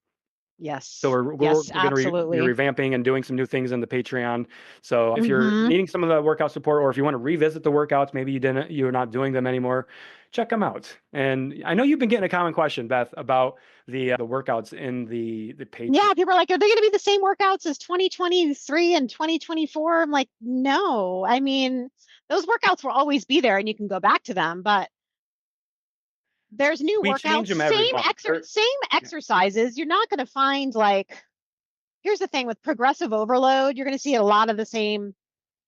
S2: Yes.
S1: we're
S2: Yes,
S1: going to be
S2: absolutely.
S1: revamping and doing some new things in the Patreon. So if you're
S2: Mhm.
S1: needing some of the workout support, or if you want to revisit the workouts, maybe you're not doing them anymore, check them out. And I know you've been getting a common question, Beth, about the workouts in the Patreon.
S2: Yeah, people are like, are they going to be the same workouts as 2023 and 2024? I'm like, no. I mean, those workouts will always be there and you can go back to them, but there's new
S1: We change
S2: workouts,
S1: them every month.
S2: same
S1: Yeah.
S2: exercises. You're not going to find like, here's the thing with progressive overload, you're going to see a lot of the same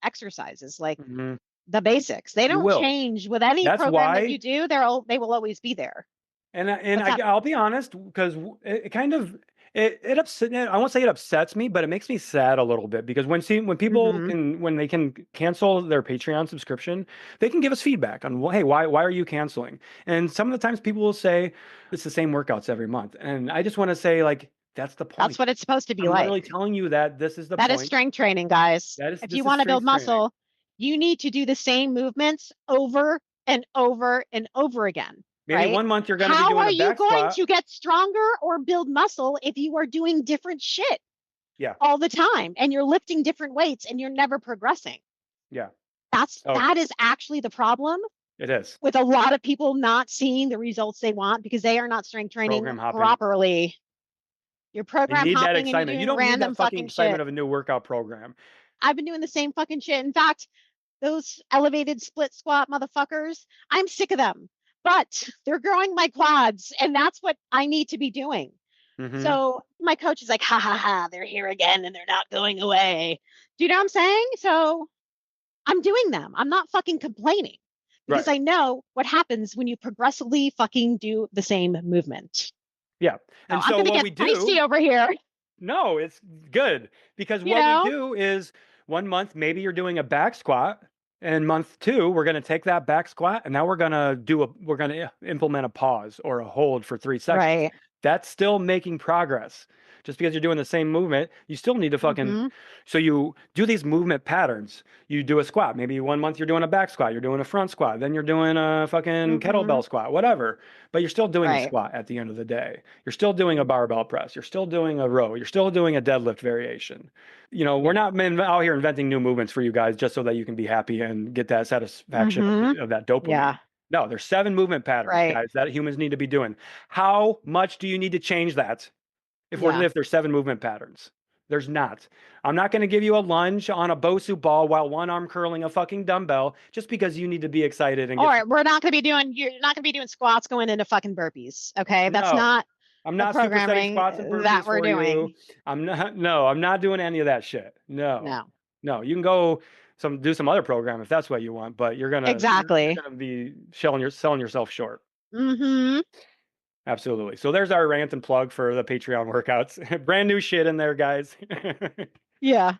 S2: exercises, like
S1: Mhm.
S2: the basics. They
S1: You
S2: don't
S1: will.
S2: change with any
S1: That's
S2: program that
S1: why.
S2: you do. They will always be there.
S1: And
S2: What's that?
S1: I'll be honest, because it kind of it upset. I won't say it upsets me, but it makes me sad a little bit because when people
S2: Hmm.
S1: when they can cancel their Patreon subscription, they can give us feedback on, well, hey, why are you canceling? And some of the times people will say it's the same workouts every month, and I just want to say, like, that's the
S2: That's
S1: point.
S2: what it's supposed to be
S1: I'm literally
S2: like.
S1: telling you that this is the
S2: That is
S1: point.
S2: strength training, guys. If you
S1: This is
S2: want to build
S1: strength training.
S2: muscle, you need to do the same movements over and over and over again,
S1: Maybe
S2: right?
S1: one month you're going to be
S2: How
S1: doing
S2: are
S1: a
S2: you
S1: back
S2: going
S1: squat.
S2: to get stronger or build muscle if you are doing different shit
S1: Yeah,
S2: all the time and you're lifting different weights and you're never progressing?
S1: yeah. So
S2: That is actually the problem
S1: it is
S2: with a lot of people not seeing the results they want because they are not strength training
S1: program hopping.
S2: properly. You're
S1: You
S2: program
S1: need that
S2: hopping and you're
S1: excitement. You
S2: doing
S1: don't need that
S2: random
S1: fucking
S2: fucking shit.
S1: excitement of a new workout program.
S2: I've been doing the same fucking shit. In fact, those elevated split squat motherfuckers. I'm sick of them, but they're growing my quads, and that's what I need to be doing.
S1: Mm-hmm.
S2: So my coach is like, ha ha ha, they're here again and they're not going away. Do you know what I'm saying? So I'm doing them. I'm not fucking complaining because
S1: Right.
S2: I know what happens when you progressively fucking do the same movement.
S1: Yeah.
S2: So
S1: And
S2: I'm
S1: so
S2: going to
S1: what
S2: get
S1: we
S2: feisty
S1: do,
S2: over here,
S1: no, it's good because
S2: you
S1: what we
S2: know?
S1: do is 1 month, maybe you're doing a back squat. And month 2, we're going to take that back squat and now we're going to implement a pause or a hold for 3 seconds.
S2: Right.
S1: That's still making progress. Just because you're doing the same movement, you still need to
S2: Mm-hmm.
S1: so you do these movement patterns. You do a squat. Maybe 1 month you're doing a back squat, you're doing a front squat, then you're doing a fucking
S2: Mm-hmm.
S1: kettlebell squat, whatever. But you're still doing a
S2: Right.
S1: squat at the end of the day. You're still doing a barbell press. You're still doing a row. You're still doing a deadlift variation. We're
S2: Yeah.
S1: not out here inventing new movements for you guys just so that you can be happy and get that satisfaction
S2: Mm-hmm.
S1: of that dopamine.
S2: Yeah.
S1: No, there's 7 movement patterns,
S2: Right.
S1: guys, that humans need to be doing. How much do you need to change that
S2: Yeah.
S1: if there's 7 movement patterns? There's not. I'm not going to give you a lunge on a Bosu ball while one arm curling a fucking dumbbell just because you need to be excited and
S2: All
S1: get.
S2: right. We're not going to be doing, you're not going to be doing squats going into fucking burpees. Okay. That's
S1: No,
S2: not
S1: I'm
S2: the
S1: not supersetting
S2: programming
S1: squats and
S2: that
S1: burpees
S2: we're
S1: for you.
S2: doing.
S1: I'm not. No, I'm not doing any of that shit. No,
S2: No.
S1: no. You can go do some other program if that's what you want, but you're
S2: Exactly.
S1: gonna be selling yourself short.
S2: Mm-hmm.
S1: Absolutely. So there's our rant and plug for the Patreon workouts. Brand new shit in there, guys.
S2: Yeah.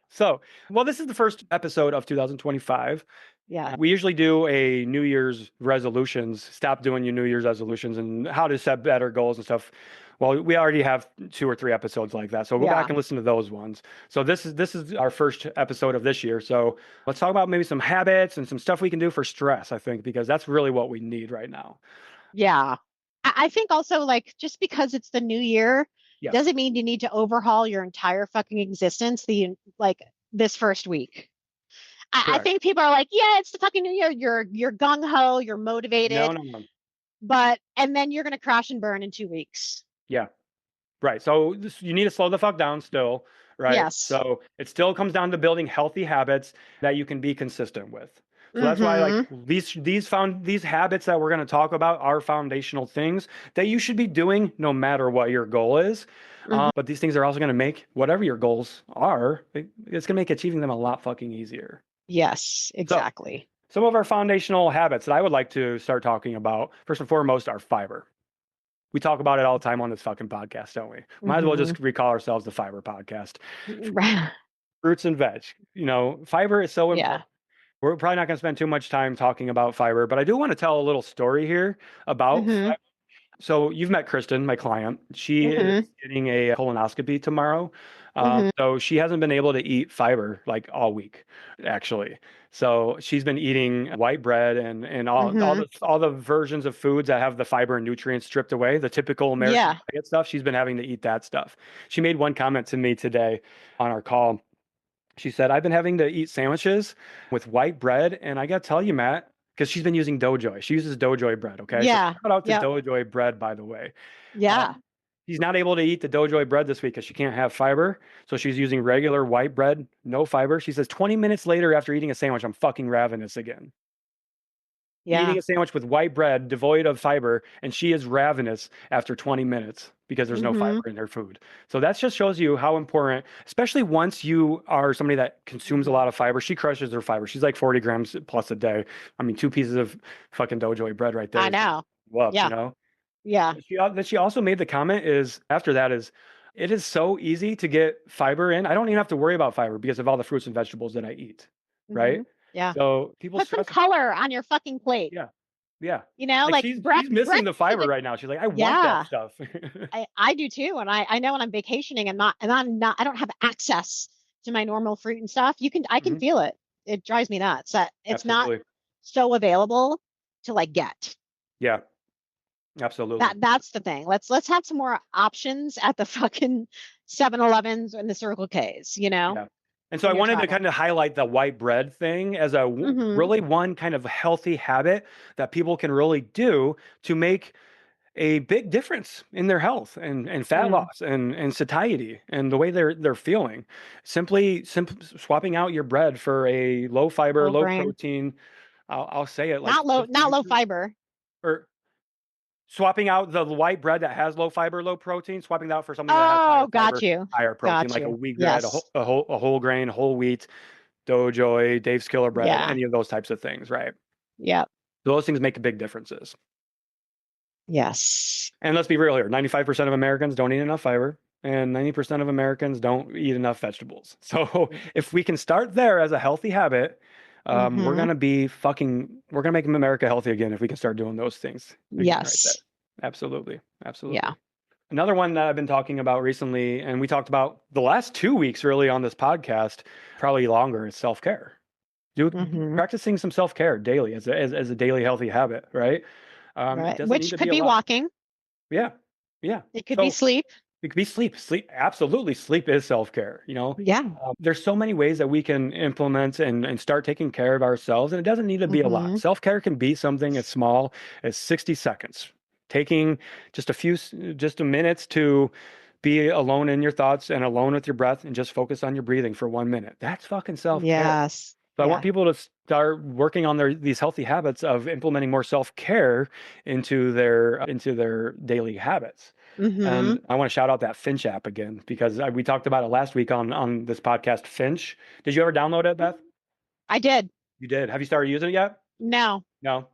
S1: So, well, this is the first episode of 2025.
S2: Yeah.
S1: We usually do a New Year's resolutions, stop doing your New Year's resolutions and how to set better goals and stuff. Well, we already have 2 or 3 episodes like that. So go back
S2: Yeah.
S1: and listen to those ones. So this is our first episode of this year. So let's talk about maybe some habits and some stuff we can do for stress, I think, because that's really what we need right now.
S2: Yeah. I think also like just because it's the new year
S1: Yes,
S2: doesn't mean you need to overhaul your entire fucking existence like this first week. I
S1: correct.
S2: think people are like, yeah, it's the fucking new year. You're gung ho, you're
S1: No,
S2: motivated,
S1: no, no.
S2: and then you're gonna crash and burn in 2 weeks.
S1: Yeah. Right. So you need to slow the fuck down still, right?
S2: Yes.
S1: So it still comes down to building healthy habits that you can be consistent with. So that's why like
S2: Mm-hmm.
S1: these habits that we're going to talk about are foundational things that you should be doing no matter what your goal is.
S2: Mm-hmm.
S1: But these things are also going to make whatever your goals are, it's going to make achieving them a lot fucking easier.
S2: Yes,
S1: So
S2: exactly.
S1: some of our foundational habits that I would like to start talking about, first and foremost, are fiber. We talk about it all the time on this fucking podcast, don't we? Might as well
S2: Mm-hmm.
S1: just recall ourselves the fiber podcast.
S2: Right.
S1: Fruits and veg. Fiber is so
S2: Yeah.
S1: important. We're probably not going to spend too much time talking about fiber, but I do want to tell a little story here about
S2: Mm-hmm.
S1: fiber. So you've met Kristen, my client. She is
S2: Mm-hmm.
S1: getting a colonoscopy tomorrow.
S2: Mm-hmm.
S1: So she hasn't been able to eat fiber like all week, actually. So she's been eating white bread and
S2: Mm-hmm.
S1: all the versions of foods that have the fiber and nutrients stripped away, the typical American
S2: Yeah.
S1: diet stuff. She's been having to eat that stuff. She made one comment to me today on our call. She said, I've been having to eat sandwiches with white bread. And I got to tell you, Matt, because she's been using Doughjoy. She uses Doughjoy bread. Okay. So
S2: Yeah.
S1: shout out to
S2: Yep.
S1: Doughjoy bread, by the way.
S2: Yeah.
S1: Um, she's not able to eat the Doughjoy bread this week because she can't have fiber. So she's using regular white bread, no fiber. She says 20 minutes later after eating a sandwich, I'm fucking ravenous again.
S2: Yeah.
S1: Eating a sandwich with white bread devoid of fiber, and she is ravenous after 20 minutes because there's no
S2: Mm-hmm.
S1: fiber in her food. So that just shows you how important, especially once you are somebody that consumes a lot of fiber. She crushes her fiber. She's like 40 grams plus a day. I mean, 2 pieces of fucking Doughjoy bread right there
S2: I
S1: is gonna
S2: know.
S1: go up,
S2: Yeah. Yeah.
S1: That she also made the comment is after that is it is so easy to get fiber in. I don't even have to worry about fiber because of all the fruits and vegetables that I eat,
S2: Mm-hmm.
S1: right?
S2: Yeah.
S1: So people
S2: Put some
S1: stress.
S2: color on your fucking plate.
S1: Yeah. Yeah.
S2: Like
S1: She's missing the
S2: breakfast is
S1: fiber
S2: a
S1: right now. She's like, I want that
S2: yeah.
S1: stuff.
S2: I do too. And I know when I'm vacationing and I'm not I don't have access to my normal fruit and stuff. I can
S1: Mhm.
S2: feel it. It drives me nuts that it's not
S1: Absolutely.
S2: so available to like get.
S1: Yeah, absolutely.
S2: That's the thing. Let's have some more options at the fucking 7-Elevens and the Circle K's,
S1: Yeah. And so I
S2: when you're
S1: wanted to
S2: traveling.
S1: kind of highlight the white bread thing as a
S2: Mm-hmm.
S1: really one kind of healthy habit that people can really do to make a big difference in their health and fat
S2: Mm.
S1: loss and satiety and the way they're feeling. Simply swapping out your bread for a low fiber,
S2: Whole
S1: low
S2: grain.
S1: protein. I'll say it like
S2: Not low fiber.
S1: or swapping out the white bread that has low fiber, low protein, swapping that out for something that has higher
S2: Oh, got
S1: fiber,
S2: you.
S1: higher protein,
S2: Got
S1: like a
S2: you.
S1: wheat bread,
S2: Yes.
S1: a whole grain, whole wheat, Doughjoy, Dave's Killer Bread,
S2: Yeah.
S1: any of those types of things, right?
S2: Yep.
S1: Those things make big differences.
S2: Yes.
S1: And let's be real here, 95% of Americans don't eat enough fiber, and 90% of Americans don't eat enough vegetables. So if we can start there as a healthy habit, we're
S2: Mm-hmm.
S1: gonna we're gonna make America healthy again if we can start doing those things again right there.
S2: Yes.
S1: Absolutely.
S2: Yeah.
S1: Absolutely. Another one that I've been talking about recently, and we talked about the last 2 weeks really on this podcast, probably longer, is self-care.
S2: Mm-hmm.
S1: Practicing some self-care daily as a daily healthy habit, right? It
S2: Right.
S1: doesn't need
S2: Which
S1: to be
S2: could
S1: a
S2: be
S1: lot.
S2: walking.
S1: Yeah. Yeah.
S2: It could be
S1: So
S2: sleep.
S1: it could be sleep. Sleep, absolutely. Sleep is self-care.
S2: Yeah.
S1: There's so many ways that we can implement and start taking care of ourselves, and it doesn't need to be a lot.
S2: Mm-hmm.
S1: Self-care can be something as small as 60 seconds, taking just a minutes to be alone in your thoughts and alone with your breath and just focus on your breathing for 1 minute. That's fucking self-care.
S2: Yes.
S1: So I want
S2: Yeah.
S1: people to start working on these healthy habits of implementing more self-care into their daily habits.
S2: Mm-hmm.
S1: And I want to shout out that Finch app again because we talked about it last week on this podcast. Finch, did you ever download it, Beth?
S2: I did.
S1: You did. Have you started using it yet?
S2: No.
S1: No.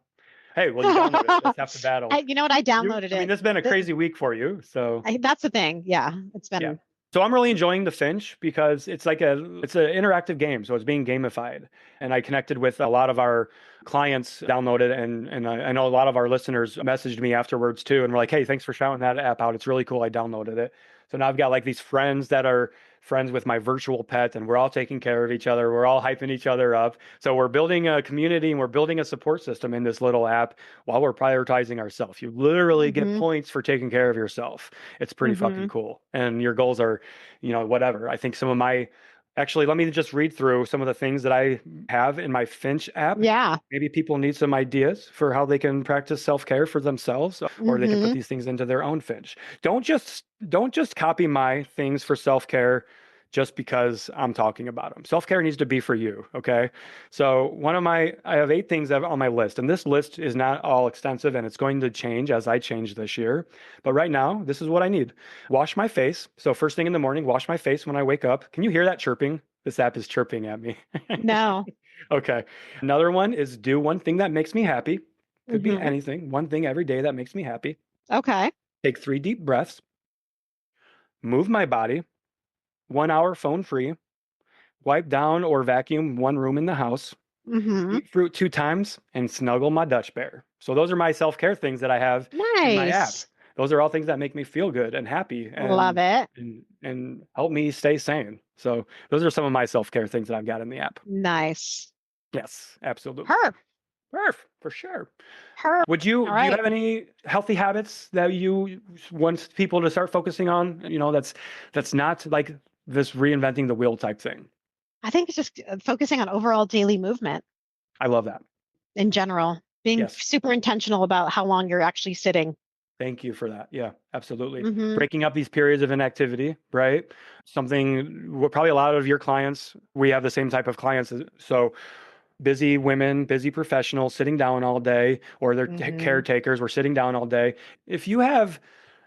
S1: Hey, well, you downloaded it. That's half the battle.
S2: You know what? I downloaded
S1: I mean,
S2: it.
S1: this has been a crazy week for you, so.
S2: That's the thing. Yeah. It's
S1: Yeah.
S2: been.
S1: So I'm really enjoying the Finch because it's an interactive game. So it's being gamified. And I connected with a lot of our clients, downloaded, and I know a lot of our listeners messaged me afterwards too. And were like, hey, thanks for shouting that app out. It's really cool. I downloaded it. So now I've got like these friends that are friends with my virtual pet, and we're all taking care of each other. We're all hyping each other up. So we're building a community and we're building a support system in this little app while we're prioritizing ourselves. You literally get
S2: Mm-hmm.
S1: points for taking care of yourself. It's pretty
S2: Mm-hmm.
S1: fucking cool. And your goals are, whatever. I think actually, let me just read through some of the things that I have in my Finch app.
S2: Yeah.
S1: Maybe people need some ideas for how they can practice self-care for themselves, or they can put
S2: Mm-hmm.
S1: these things into their own Finch. Don't just copy my things for self-care just because I'm talking about them. Self-care needs to be for you, okay? So I have 8 things on my list, and this list is not all extensive, and it's going to change as I change this year. But right now, this is what I need. Wash my face. So first thing in the morning, wash my face when I wake up. Can you hear that chirping? This app is chirping at me.
S2: No.
S1: Okay. Another one is do one thing that makes me happy. Could be
S2: Mm-hmm.
S1: anything. One thing every day that makes me happy.
S2: Okay.
S1: Take 3 deep breaths. Move my body. 1 hour phone free. Wipe down or vacuum 1 room in the house.
S2: Mm-hmm.
S1: Eat fruit 2 times and snuggle my Dutch bear. So those are my self-care things that I have in my app.
S2: Nice.
S1: Those are all things that make me feel good and happy
S2: Love it.
S1: and help me stay sane. So those are some of my self-care things that I've got in the app.
S2: Nice.
S1: Yes, absolutely.
S2: Perf.
S1: For sure.
S2: Perf.
S1: Do you
S2: right.
S1: have any healthy habits that you want people to start focusing on? That's not like this reinventing the wheel type thing.
S2: I think it's just focusing on overall daily movement
S1: I love that.
S2: in general, being
S1: Yes.
S2: super intentional about how long you're actually sitting.
S1: Thank you for that. Yeah, absolutely.
S2: Mm-hmm.
S1: Breaking up these periods of inactivity, right? Probably a lot of your clients, we have the same type of clients. So busy women, busy professionals sitting down all day, or they're
S2: Mm-hmm.
S1: caretakers, we're sitting down all day. If you have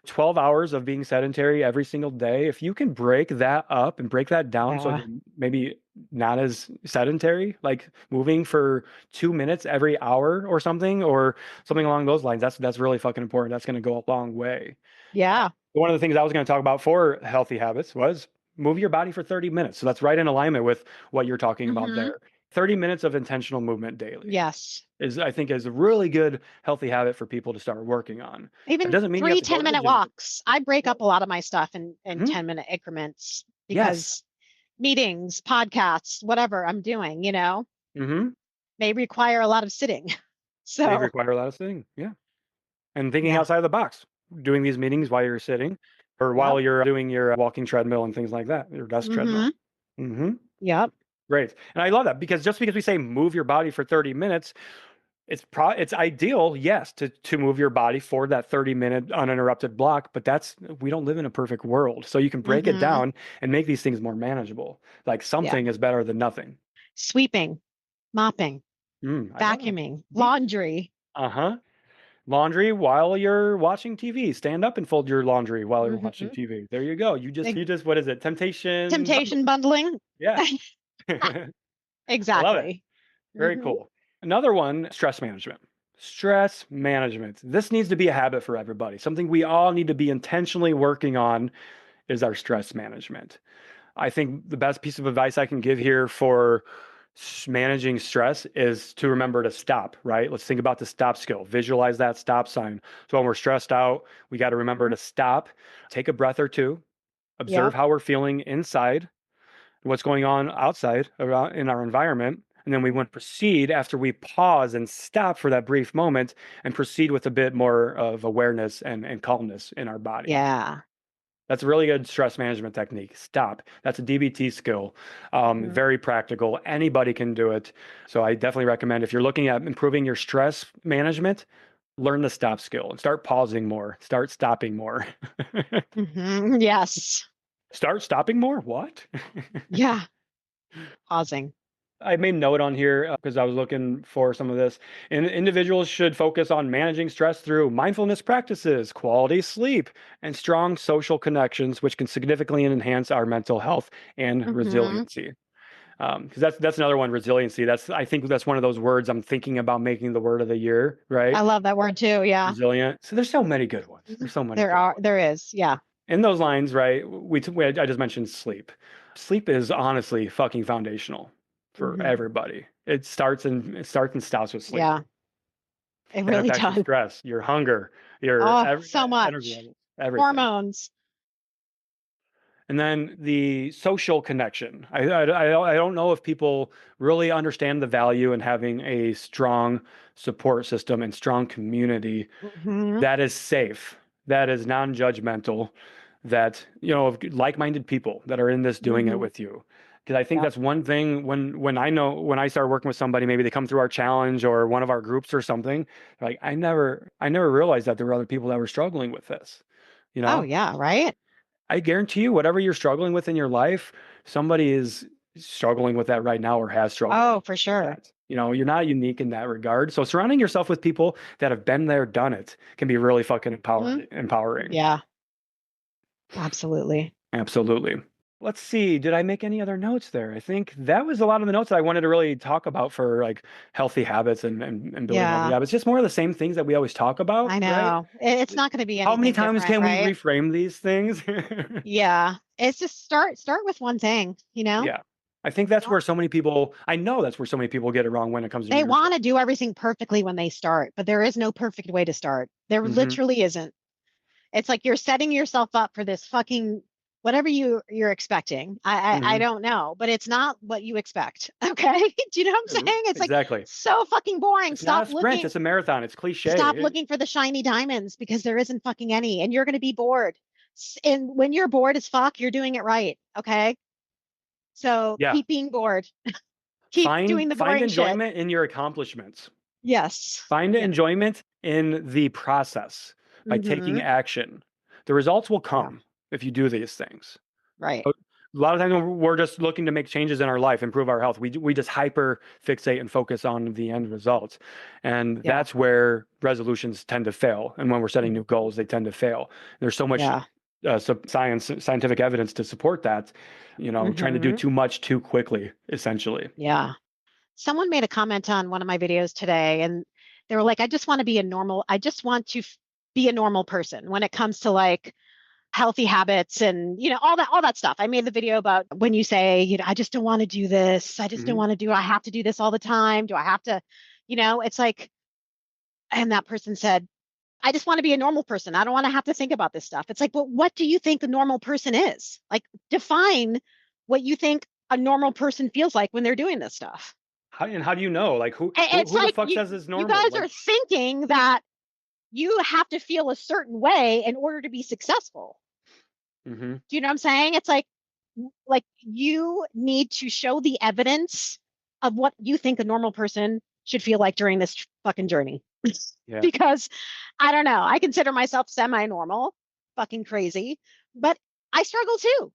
S1: 12 hours of being sedentary every single day, if you can break that up and break that down so
S2: Yeah.
S1: you're maybe not as sedentary, like moving for 2 minutes every hour or something along those lines, that's really fucking important. That's going to go a long way.
S2: Yeah.
S1: One of the things I was going to talk about for healthy habits was move your body for 30 minutes. So that's right in alignment with what you're talking about
S2: Mhm.
S1: there. 30 minutes of intentional movement daily
S2: Yes.
S1: I think is a really good healthy habit for people to start working on.
S2: Even
S1: It doesn't mean you have
S2: 3
S1: to go to the
S2: 10-minute
S1: gym.
S2: walks. I break up a lot of my stuff in
S1: Mhm.
S2: 10-minute increments
S1: Yes.
S2: because meetings, podcasts, whatever I'm doing,
S1: Mm-hmm.
S2: may require a lot of sitting.
S1: They
S2: So,
S1: require a lot of sitting. Yeah. And thinking
S2: yeah.
S1: outside of the box, doing these meetings while you're sitting or while you're doing your walking treadmill and things like that, your desk treadmill.
S2: Mhm.
S1: Mm-hmm.
S2: Yep.
S1: Great. And I love that because just because we say move your body for 30 minutes, It's ideal, yes, to move your body for that 30-minute uninterrupted block, but we don't live in a perfect world. So you can break it
S2: Mm-hmm.
S1: down and make these things more manageable. Like
S2: Yeah.
S1: something is better than nothing.
S2: Sweeping, mopping,
S1: I love it.
S2: vacuuming, laundry.
S1: Uh-huh. Laundry while you're watching TV. Stand up and fold your laundry while you're watching
S2: Mm-hmm.
S1: TV. There you go. What is it? Temptation bundle.
S2: Temptation bundling.
S1: Yeah. I love it.
S2: Exactly.
S1: Very
S2: Mm-hmm.
S1: cool. Another one, stress management. Stress management. This needs to be a habit for everybody. Something we all need to be intentionally working on is our stress management. I think the best piece of advice I can give here for managing stress is to remember to stop, right? Let's think about the stop skill. Visualize that stop sign. So when we're stressed out, we got to remember to stop, take a breath or two, observe
S2: Yep.
S1: how we're feeling inside, what's going on outside around in our environment. And then we want to proceed after we pause and stop for that brief moment and proceed with a bit more of awareness and calmness in our body.
S2: Yeah.
S1: That's a really good stress management technique. Stop. That's a DBT skill.
S2: Mm-hmm.
S1: Very practical. Anybody can do it. So I definitely recommend if you're looking at improving your stress management, learn the stop skill and start pausing more, start stopping more.
S2: Mm-hmm. Yes.
S1: Start stopping more? What?
S2: Yeah. Pausing.
S1: I made note on here because I was looking for some of this. And individuals should focus on managing stress through mindfulness practices, quality sleep, and strong social connections, which can significantly enhance our mental health and
S2: Mm-hmm.
S1: resiliency. Because that's another one, resiliency. I think that's one of those words I'm thinking about making the word of the year,
S2: I
S1: right?
S2: love that word too. Yeah.
S1: Resilient. So there's so many good ones.
S2: Mhm.
S1: There's so many good ones.
S2: There is. Yeah.
S1: In those lines, right? I just mentioned sleep. Sleep is honestly fucking foundational for
S2: Mm-hmm.
S1: everybody. It starts and stops with sleep.
S2: Yeah. It
S1: It
S2: really
S1: affects your
S2: does.
S1: stress, your hunger, your
S2: Oh, so
S1: energy
S2: much.
S1: levels, everything.
S2: Hormones.
S1: And then the social connection. I don't know if people really understand the value in having a strong support system and strong community
S2: Mm-hmm.
S1: that is safe, that is non-judgmental, that, of like-minded people that are in this doing it
S2: Mm-hmm.
S1: with you. Because I think
S2: Yep.
S1: that's one thing when I start working with somebody, maybe they come through our challenge or one of our groups or something, like I never realized that there were other people that were struggling with this. You
S2: Oh,
S1: know,
S2: yeah. Right.
S1: I guarantee you, whatever you're struggling with in your life, somebody is struggling with that right now or has struggled
S2: Oh, for
S1: with
S2: sure.
S1: that. You're not unique in that regard. So surrounding yourself with people that have been there, done it, can be really fucking
S2: Hmm.
S1: empowering.
S2: Yeah. Absolutely.
S1: Absolutely. Let's see. Did I make any other notes there? I think that was a lot of the notes that I wanted to really talk about for like healthy habits and building healthy
S2: Yeah.
S1: habits. Just more of the same things that we always talk about,
S2: I
S1: right?
S2: know. It's not going to be
S1: How many
S2: anything
S1: times
S2: different,
S1: can we
S2: right?
S1: reframe these things?
S2: Yeah. It's just start with one thing, you know?
S1: Yeah. I think that's where so many people, I know that's where so many people get it wrong when it comes to New
S2: They
S1: Year's
S2: want
S1: goals.
S2: to do everything perfectly when they start, but there is no perfect way to start. There
S1: Hmm.
S2: literally isn't. It's like you're setting yourself up for this fucking whatever you're expecting. I
S1: Hmm.
S2: don't know, but it's not what you expect. Okay? Do you know what I'm saying? It's like
S1: Exactly.
S2: so fucking boring.
S1: It's not a sprint, it's a marathon. It's
S2: Stop
S1: cliche.
S2: looking for the shiny diamonds because there isn't fucking any, and you're going to be bored. And when you're bored as fuck, you're doing it right. Okay? So
S1: Yeah.
S2: keep being bored. Keep
S1: Find
S2: doing the
S1: find
S2: boring shit.
S1: enjoyment in your accomplishments.
S2: Yes.
S1: Find
S2: Yeah.
S1: enjoyment in the process by taking
S2: Mm-hmm.
S1: action. The results will
S2: Yeah.
S1: come if you do these things.
S2: Right.
S1: A lot of times when we're just looking to make changes in our life, improve our health. We just hyper fixate and focus on the end results. And
S2: Yeah.
S1: that's where resolutions tend to fail. And when we're setting new goals, they tend to fail. There's so much
S2: Yeah.
S1: scientific evidence to support that, trying to do
S2: Mm-hmm.
S1: too much too quickly, essentially.
S2: Yeah. Someone made a comment on one of my videos today, and they were like, I just want to be a normal person when it comes to like healthy habits and, all that stuff. I made the video about when you say, I just don't want to do this. I just don't
S1: Hmm.
S2: want to I have to do this all the time. Do I have to, it's like, and that person said, I just want to be a normal person. I don't want to have to think about this stuff. It's like, but what do you think a normal person is? Like, define what you think a normal person feels like when they're doing this stuff.
S1: How do you know? Like
S2: It's
S1: who the
S2: like
S1: fuck says it's
S2: you
S1: normal?
S2: guys
S1: Like,
S2: are thinking that you have to feel a certain way in order to be successful.
S1: hmm
S2: Do you know what I'm saying? It's like you need to show the evidence of what you think a normal person should feel like during this fucking journey.
S1: Yeah.
S2: Because I don't know, I consider myself semi-normal, fucking crazy, but I struggle too.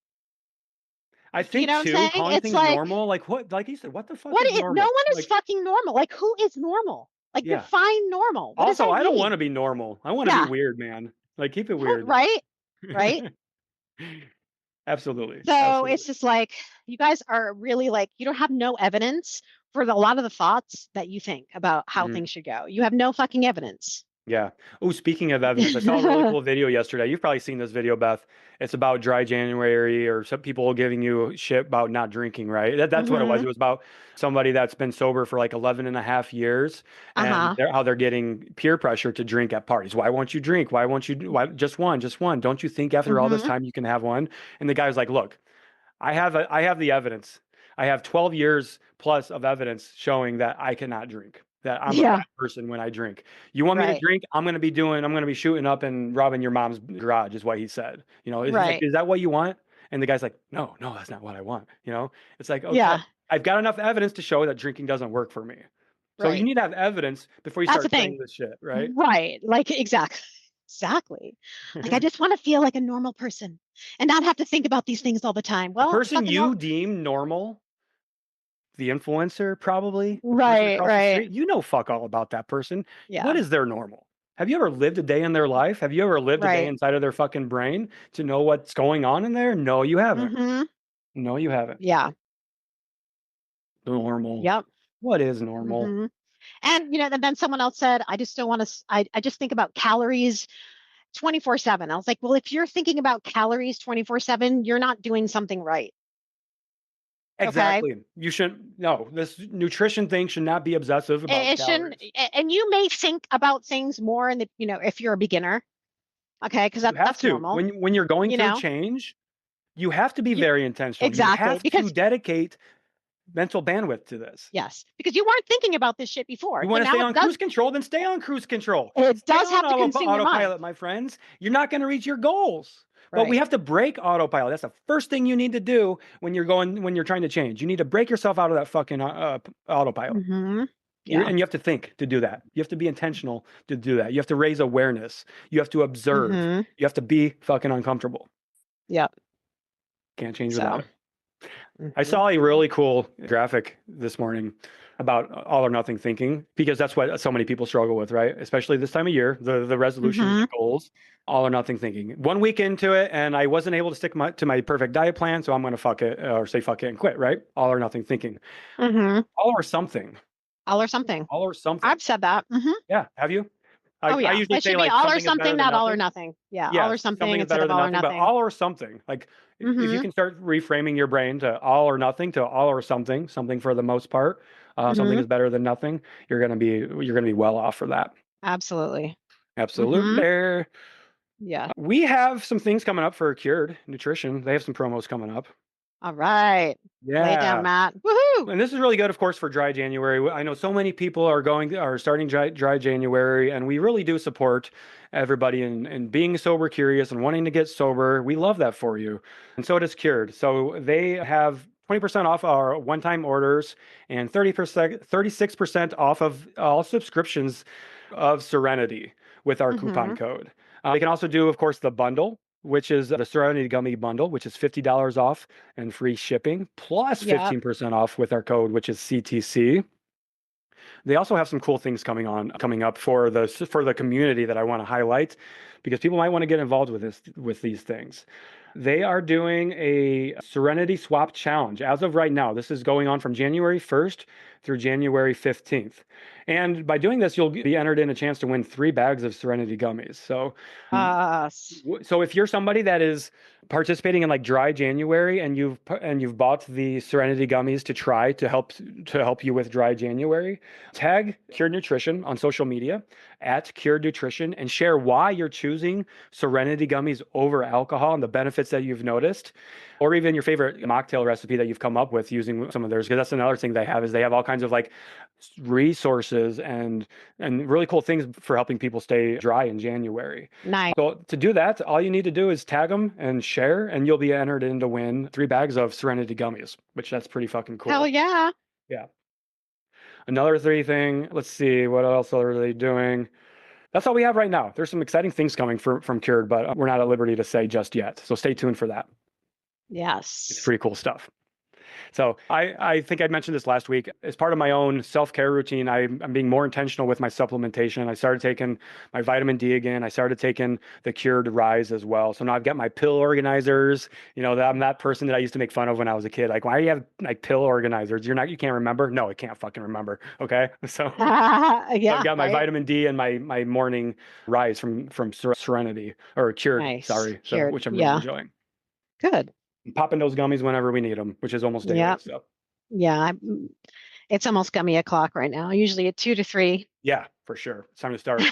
S1: I
S2: You
S1: think
S2: know what I'm
S1: too,
S2: saying?
S1: calling
S2: It's
S1: those
S2: like,
S1: normal, like you said, what the fuck
S2: what
S1: is
S2: is no
S1: normal?
S2: one is
S1: Like,
S2: fucking normal. Like, who is normal? Like,
S1: yeah.
S2: define normal. What does
S1: Also,
S2: that
S1: I don't want
S2: mean?
S1: to be normal. I want to be
S2: Yeah.
S1: weird, man. Like, keep it weird.
S2: Right? Right?
S1: Absolutely.
S2: So
S1: Absolutely.
S2: it's just like you guys are really like you don't have no evidence for a lot of the thoughts that you think about how
S1: Mhm.
S2: things should go. You have no fucking evidence.
S1: Yeah. Oh, speaking of evidence, I saw a really cool video yesterday. You've probably seen this video, Beth. It's about dry January or some people giving you shit about not drinking, right? That's what it was.
S2: Hmm.
S1: It was about somebody that's been sober for like 11 and a half years and
S2: Uh-huh.
S1: how they're getting peer pressure to drink at parties. Why won't you drink? Why won't you? Why just one? Just one. Don't you think after all this
S2: Hmm.
S1: time you can have one? And the guy was like, look, I have the evidence. I have 12 years plus of evidence showing that I cannot drink, that I'm a bad
S2: Yeah.
S1: person when I drink. You want me to
S2: Right.
S1: drink? I'm going to be shooting up and robbing your mom's garage, is what he said. He's like,
S2: Right.
S1: is that what you want? And the guy's like, no, no, that's not what I want. It's like, okay,
S2: Yeah.
S1: I've got enough evidence to show that drinking doesn't work for me. So you
S2: Right.
S1: need to have evidence before you
S2: That's the
S1: start saying
S2: thing.
S1: this shit, right?
S2: Right. Like exactly. Exactly. Like I just want to feel like a normal person and not have to think about these things all the time.
S1: The
S2: Well,
S1: person
S2: fucking no.
S1: you deem normal, the influencer, probably the person
S2: Right,
S1: across the
S2: right.
S1: street, fuck all about that person. What
S2: Yeah.
S1: is their normal? Have you ever lived a day in their life? Have you ever lived a day
S2: Right.
S1: inside of their fucking brain to know what's going on in there? No, you haven't.
S2: Hmm.
S1: No, you haven't.
S2: Yeah.
S1: Normal.
S2: Yep.
S1: What is normal?
S2: Hmm. And and then someone else said, I just don't want to, I just think about calories 24/7. I was like, well, if you're thinking about calories 24/7, you're not doing something right. Okay.
S1: Exactly. You shouldn't. No, this nutrition thing should not be obsessive about
S2: It shouldn't,
S1: calories.
S2: and you may think about things more in the, if you're a beginner. Okay. Because
S1: You have
S2: that's
S1: to.
S2: normal.
S1: When you're going
S2: You
S1: through
S2: know,
S1: change, you have to be
S2: you
S1: very intentional. You
S2: exactly.
S1: have to
S2: Because
S1: dedicate mental bandwidth to this.
S2: yes, because you weren't thinking about this shit before.
S1: You
S2: So
S1: want to
S2: now
S1: stay on cruise control? Then stay on cruise control.
S2: it
S1: Stay
S2: does
S1: on
S2: have to consume your mind.
S1: autopilot, my friends. You're not going to reach your goals. But we
S2: Right.
S1: have to break autopilot. That's the first thing you need to do when you're trying to change. You need to break yourself out of that fucking autopilot.
S2: Hmm. Yeah.
S1: And you have to think to do that. You have to be intentional to do that. You have to raise awareness. You have to observe.
S2: Hmm.
S1: You have to be fucking uncomfortable.
S2: Yep.
S1: Can't change without
S2: So.
S1: it. I
S2: Mhm.
S1: saw a really cool graphic this morning about all or nothing thinking because that's what so many people struggle with, right? Especially this time of year, the resolutions, the
S2: Mhm.
S1: goals, all or nothing thinking. 1 week into it, and I wasn't able to stick to my perfect diet plan, so I'm going to fuck it or say fuck it and quit, right? All or nothing thinking.
S2: Mhm.
S1: All or something.
S2: All or something.
S1: All or something.
S2: I've said that. Mhm.
S1: Yeah, have you?
S2: Oh
S1: I
S2: yeah.
S1: usually
S2: It
S1: say
S2: should be
S1: like
S2: all or
S1: something is better
S2: something,
S1: than
S2: not all or
S1: nothing.
S2: nothing. Yeah, all or
S1: Yes,
S2: something
S1: something is
S2: instead
S1: better
S2: of
S1: than
S2: all or
S1: nothing, but
S2: nothing.
S1: all or something. Like if you
S2: Mhm.
S1: can start reframing your brain to all or nothing to all or something, something for the most part, something
S2: Mhm.
S1: is better than nothing. You're gonna be well off for that.
S2: Absolutely. Mhm.
S1: Absolutely.
S2: Yeah.
S1: We have some things coming up for Cured Nutrition. They have some promos coming up.
S2: All right. Lay it down,
S1: Yeah.
S2: Matt. Woohoo!
S1: And this is really good, of course, for dry January. I know so many people are starting dry January, and we really do support everybody in being sober curious and wanting to get sober. We love that for you. And so does Cured. So they have 20% off our one-time orders and 36% off of all subscriptions of Serenity with our coupon
S2: Mhm.
S1: code. They can also do, of course, the bundle, which is the Serenity Gummy Bundle, which is $50 off and free shipping, plus
S2: Yep.
S1: 15% off with our code, which is CTC. They also have some cool things coming up for the community that I want to highlight because people might want to get involved with these things. They are doing a Serenity Swap Challenge as of right now. This is going on from January 1st through January 15th. And by doing this, you'll be entered in a chance to win 3 bags of Serenity gummies. So if you're somebody that is participating in like dry January and you've bought the Serenity gummies to try to help you with dry January, tag Cured Nutrition on social media at Cured Nutrition and share why you're choosing Serenity gummies over alcohol and the benefits that you've noticed, or even your favorite mocktail recipe that you've come up with using some of theirs. Because that's another thing they have is they have all kinds of like resources and really cool things for helping people stay dry in January.
S2: Nice.
S1: So to do that, all you need to do is tag them and share, and you'll be entered in to win 3 bags of Serenity gummies, which that's pretty fucking cool.
S2: Hell yeah.
S1: Yeah. Another 3 thing, let's see, what else are they doing? That's all we have right now. There's some exciting things coming from Cured, but we're not at liberty to say just yet. So stay tuned for that. It's
S2: Yes.
S1: pretty cool stuff. So I think I mentioned this last week. As part of my own self-care routine, I'm being more intentional with my supplementation. I started taking my vitamin D again. I started taking the Cured Rise as well. So now I've got my pill organizers. I'm that person that I used to make fun of when I was a kid. Like, why do you have like pill organizers? You can't remember? No, I can't fucking remember. Okay. So
S2: Yeah,
S1: I've got my
S2: right?
S1: vitamin D and my morning Rise from Serenity or Cured,
S2: Nice.
S1: sorry. So
S2: Cured.
S1: which I'm really
S2: Yeah.
S1: enjoying.
S2: Good.
S1: Popping those gummies whenever we need them, which is almost daily.
S2: Yeah.
S1: So
S2: Yeah. It's almost gummy o'clock right now. Usually at 2 to 3.
S1: yeah, for sure. It's time to start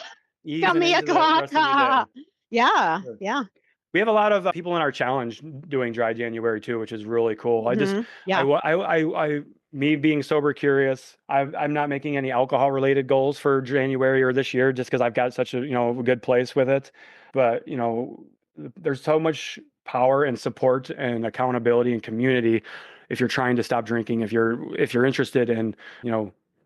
S1: easing
S2: Gummy
S1: into the
S2: o'clock.
S1: rest of your day.
S2: Yeah.
S1: Sure.
S2: Yeah.
S1: We have a lot of people in our challenge doing dry January too, which is really cool.
S2: Yeah.
S1: Me being sober curious, I'm not making any alcohol related goals for January or this year just because I've got such a good place with it. But there's so much power and support and accountability and community if you're trying to stop drinking, if you're interested in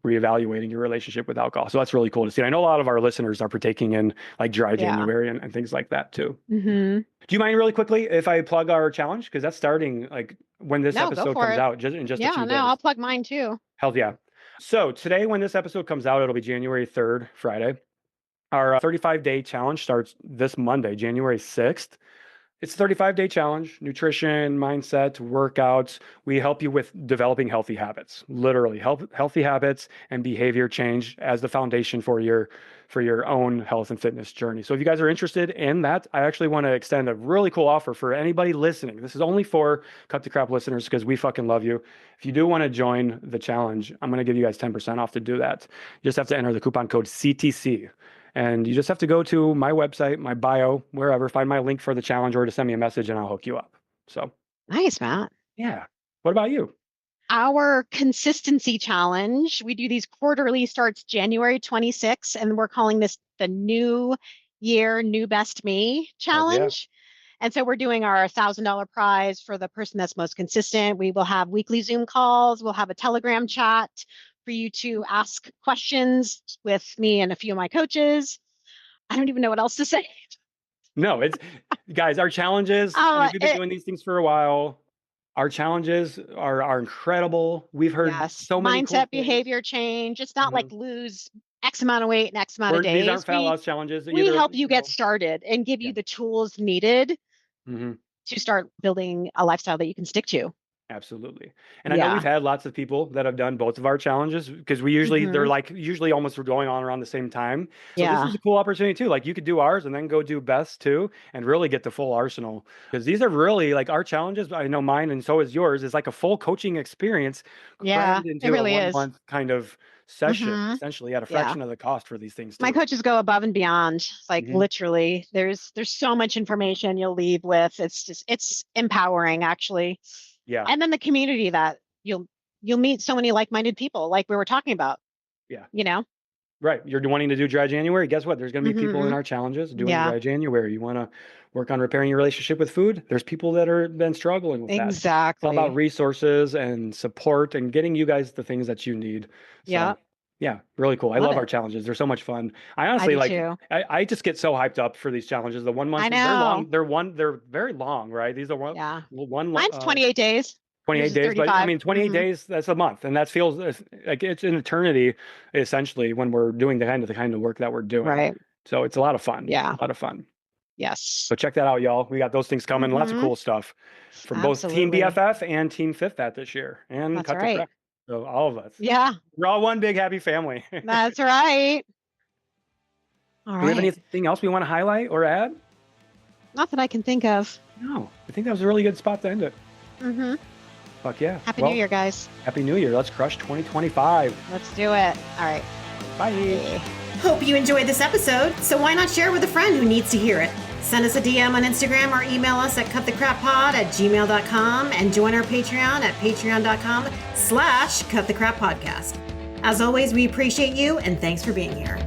S1: reevaluating your relationship with alcohol. So that's really cool to see. I know a lot of our listeners are partaking in like dry January and things like that too.
S2: Mm-hmm.
S1: Do you mind really quickly if I plug our challenge? Because that's starting like when this episode comes out, just in just a few days.
S2: I'll plug mine too.
S1: Hell yeah. So today, when this episode comes out, it'll be January 3rd, Friday. Our 35-day challenge starts this Monday, January 6th. It's a 35-day challenge, nutrition, mindset, workouts. We help you with developing healthy habits, literally healthy habits and behavior change as the foundation for your own health and fitness journey. So if you guys are interested in that, I actually want to extend a really cool offer for anybody listening. This is only for Cut the Crap listeners because we fucking love you. If you do want to join the challenge, I'm going to give you guys 10% off to do that. You just have to enter the coupon code CTC. And you just have to go to my website, my bio, wherever, find my link for the challenge or to send me a message and I'll hook you up. So
S2: Nice, Matt.
S1: yeah. What about you?
S2: Our consistency challenge, we do these quarterly, starts January 26th, and we're calling this the New Year, New Best Me challenge. Yeah. And so we're doing our $1,000 prize for the person that's most consistent. We will have weekly Zoom calls. We'll have a Telegram chat for you to ask questions with me and a few of my coaches. I don't even know what else to say.
S1: No, it's guys, our challenges, we've been doing these things for a while. Our challenges are incredible. We've heard so many
S2: mindset, cool behavior change. It's not like lose X amount of weight in X amount of days.
S1: These aren't fat loss challenges.
S2: We help you get started and give you the tools needed to start building a lifestyle that you can stick to.
S1: Absolutely. And I know we've had lots of people that have done both of our challenges because we usually, they're like usually almost going on around the same time. So this is a cool opportunity too. Like you could do ours and then go do best too and really get the full arsenal because these are really like our challenges. I know mine and so is yours is like a full coaching experience.
S2: Yeah,
S1: into
S2: it really
S1: a
S2: is.
S1: 1 month kind of session essentially at a fraction of the cost for these things too.
S2: My coaches go above and beyond, like literally there's so much information you'll leave with. It's empowering actually.
S1: Yeah.
S2: And then the community that you'll meet so many like-minded people like we were talking about.
S1: Yeah. Right. You're wanting to do dry January. Guess what? There's going to be people in our challenges doing dry January. You want to work on repairing your relationship with food. There's people that are been struggling with that.
S2: Exactly.
S1: It's all about resources and support and getting you guys the things that you need. So, yeah, really cool. I love our challenges. They're so much fun. I honestly I just get so hyped up for these challenges. The 1 month, they're very long, right? These are mine's
S2: 28 days.
S1: 28 days, but I mean 28 days, that's a month. And that feels like it's an eternity essentially when we're doing the kind of work that we're doing.
S2: Right.
S1: So it's a lot of fun.
S2: Yeah.
S1: A lot of fun.
S2: Yes.
S1: So check that out, y'all. We got those things coming. Lots of cool stuff from both Team BFF and Team Fit Fat this year. And
S2: that's
S1: Cut the Crap. So all of us.
S2: Yeah.
S1: We're all one big happy family.
S2: That's right. All right.
S1: Do we have anything else we want to highlight or add?
S2: Not that I can think of.
S1: No. I think that was a really good spot to end it. Fuck yeah.
S2: Happy New Year, guys.
S1: Happy New Year. Let's crush 2025.
S2: Let's do it. All right.
S1: Bye.
S3: Hope you enjoyed this episode, so why not share with a friend who needs to hear it? Send us a DM on Instagram or email us at cutthecrappod@gmail.com and join our Patreon at patreon.com/cutthecrappodcast. As always, we appreciate you and thanks for being here.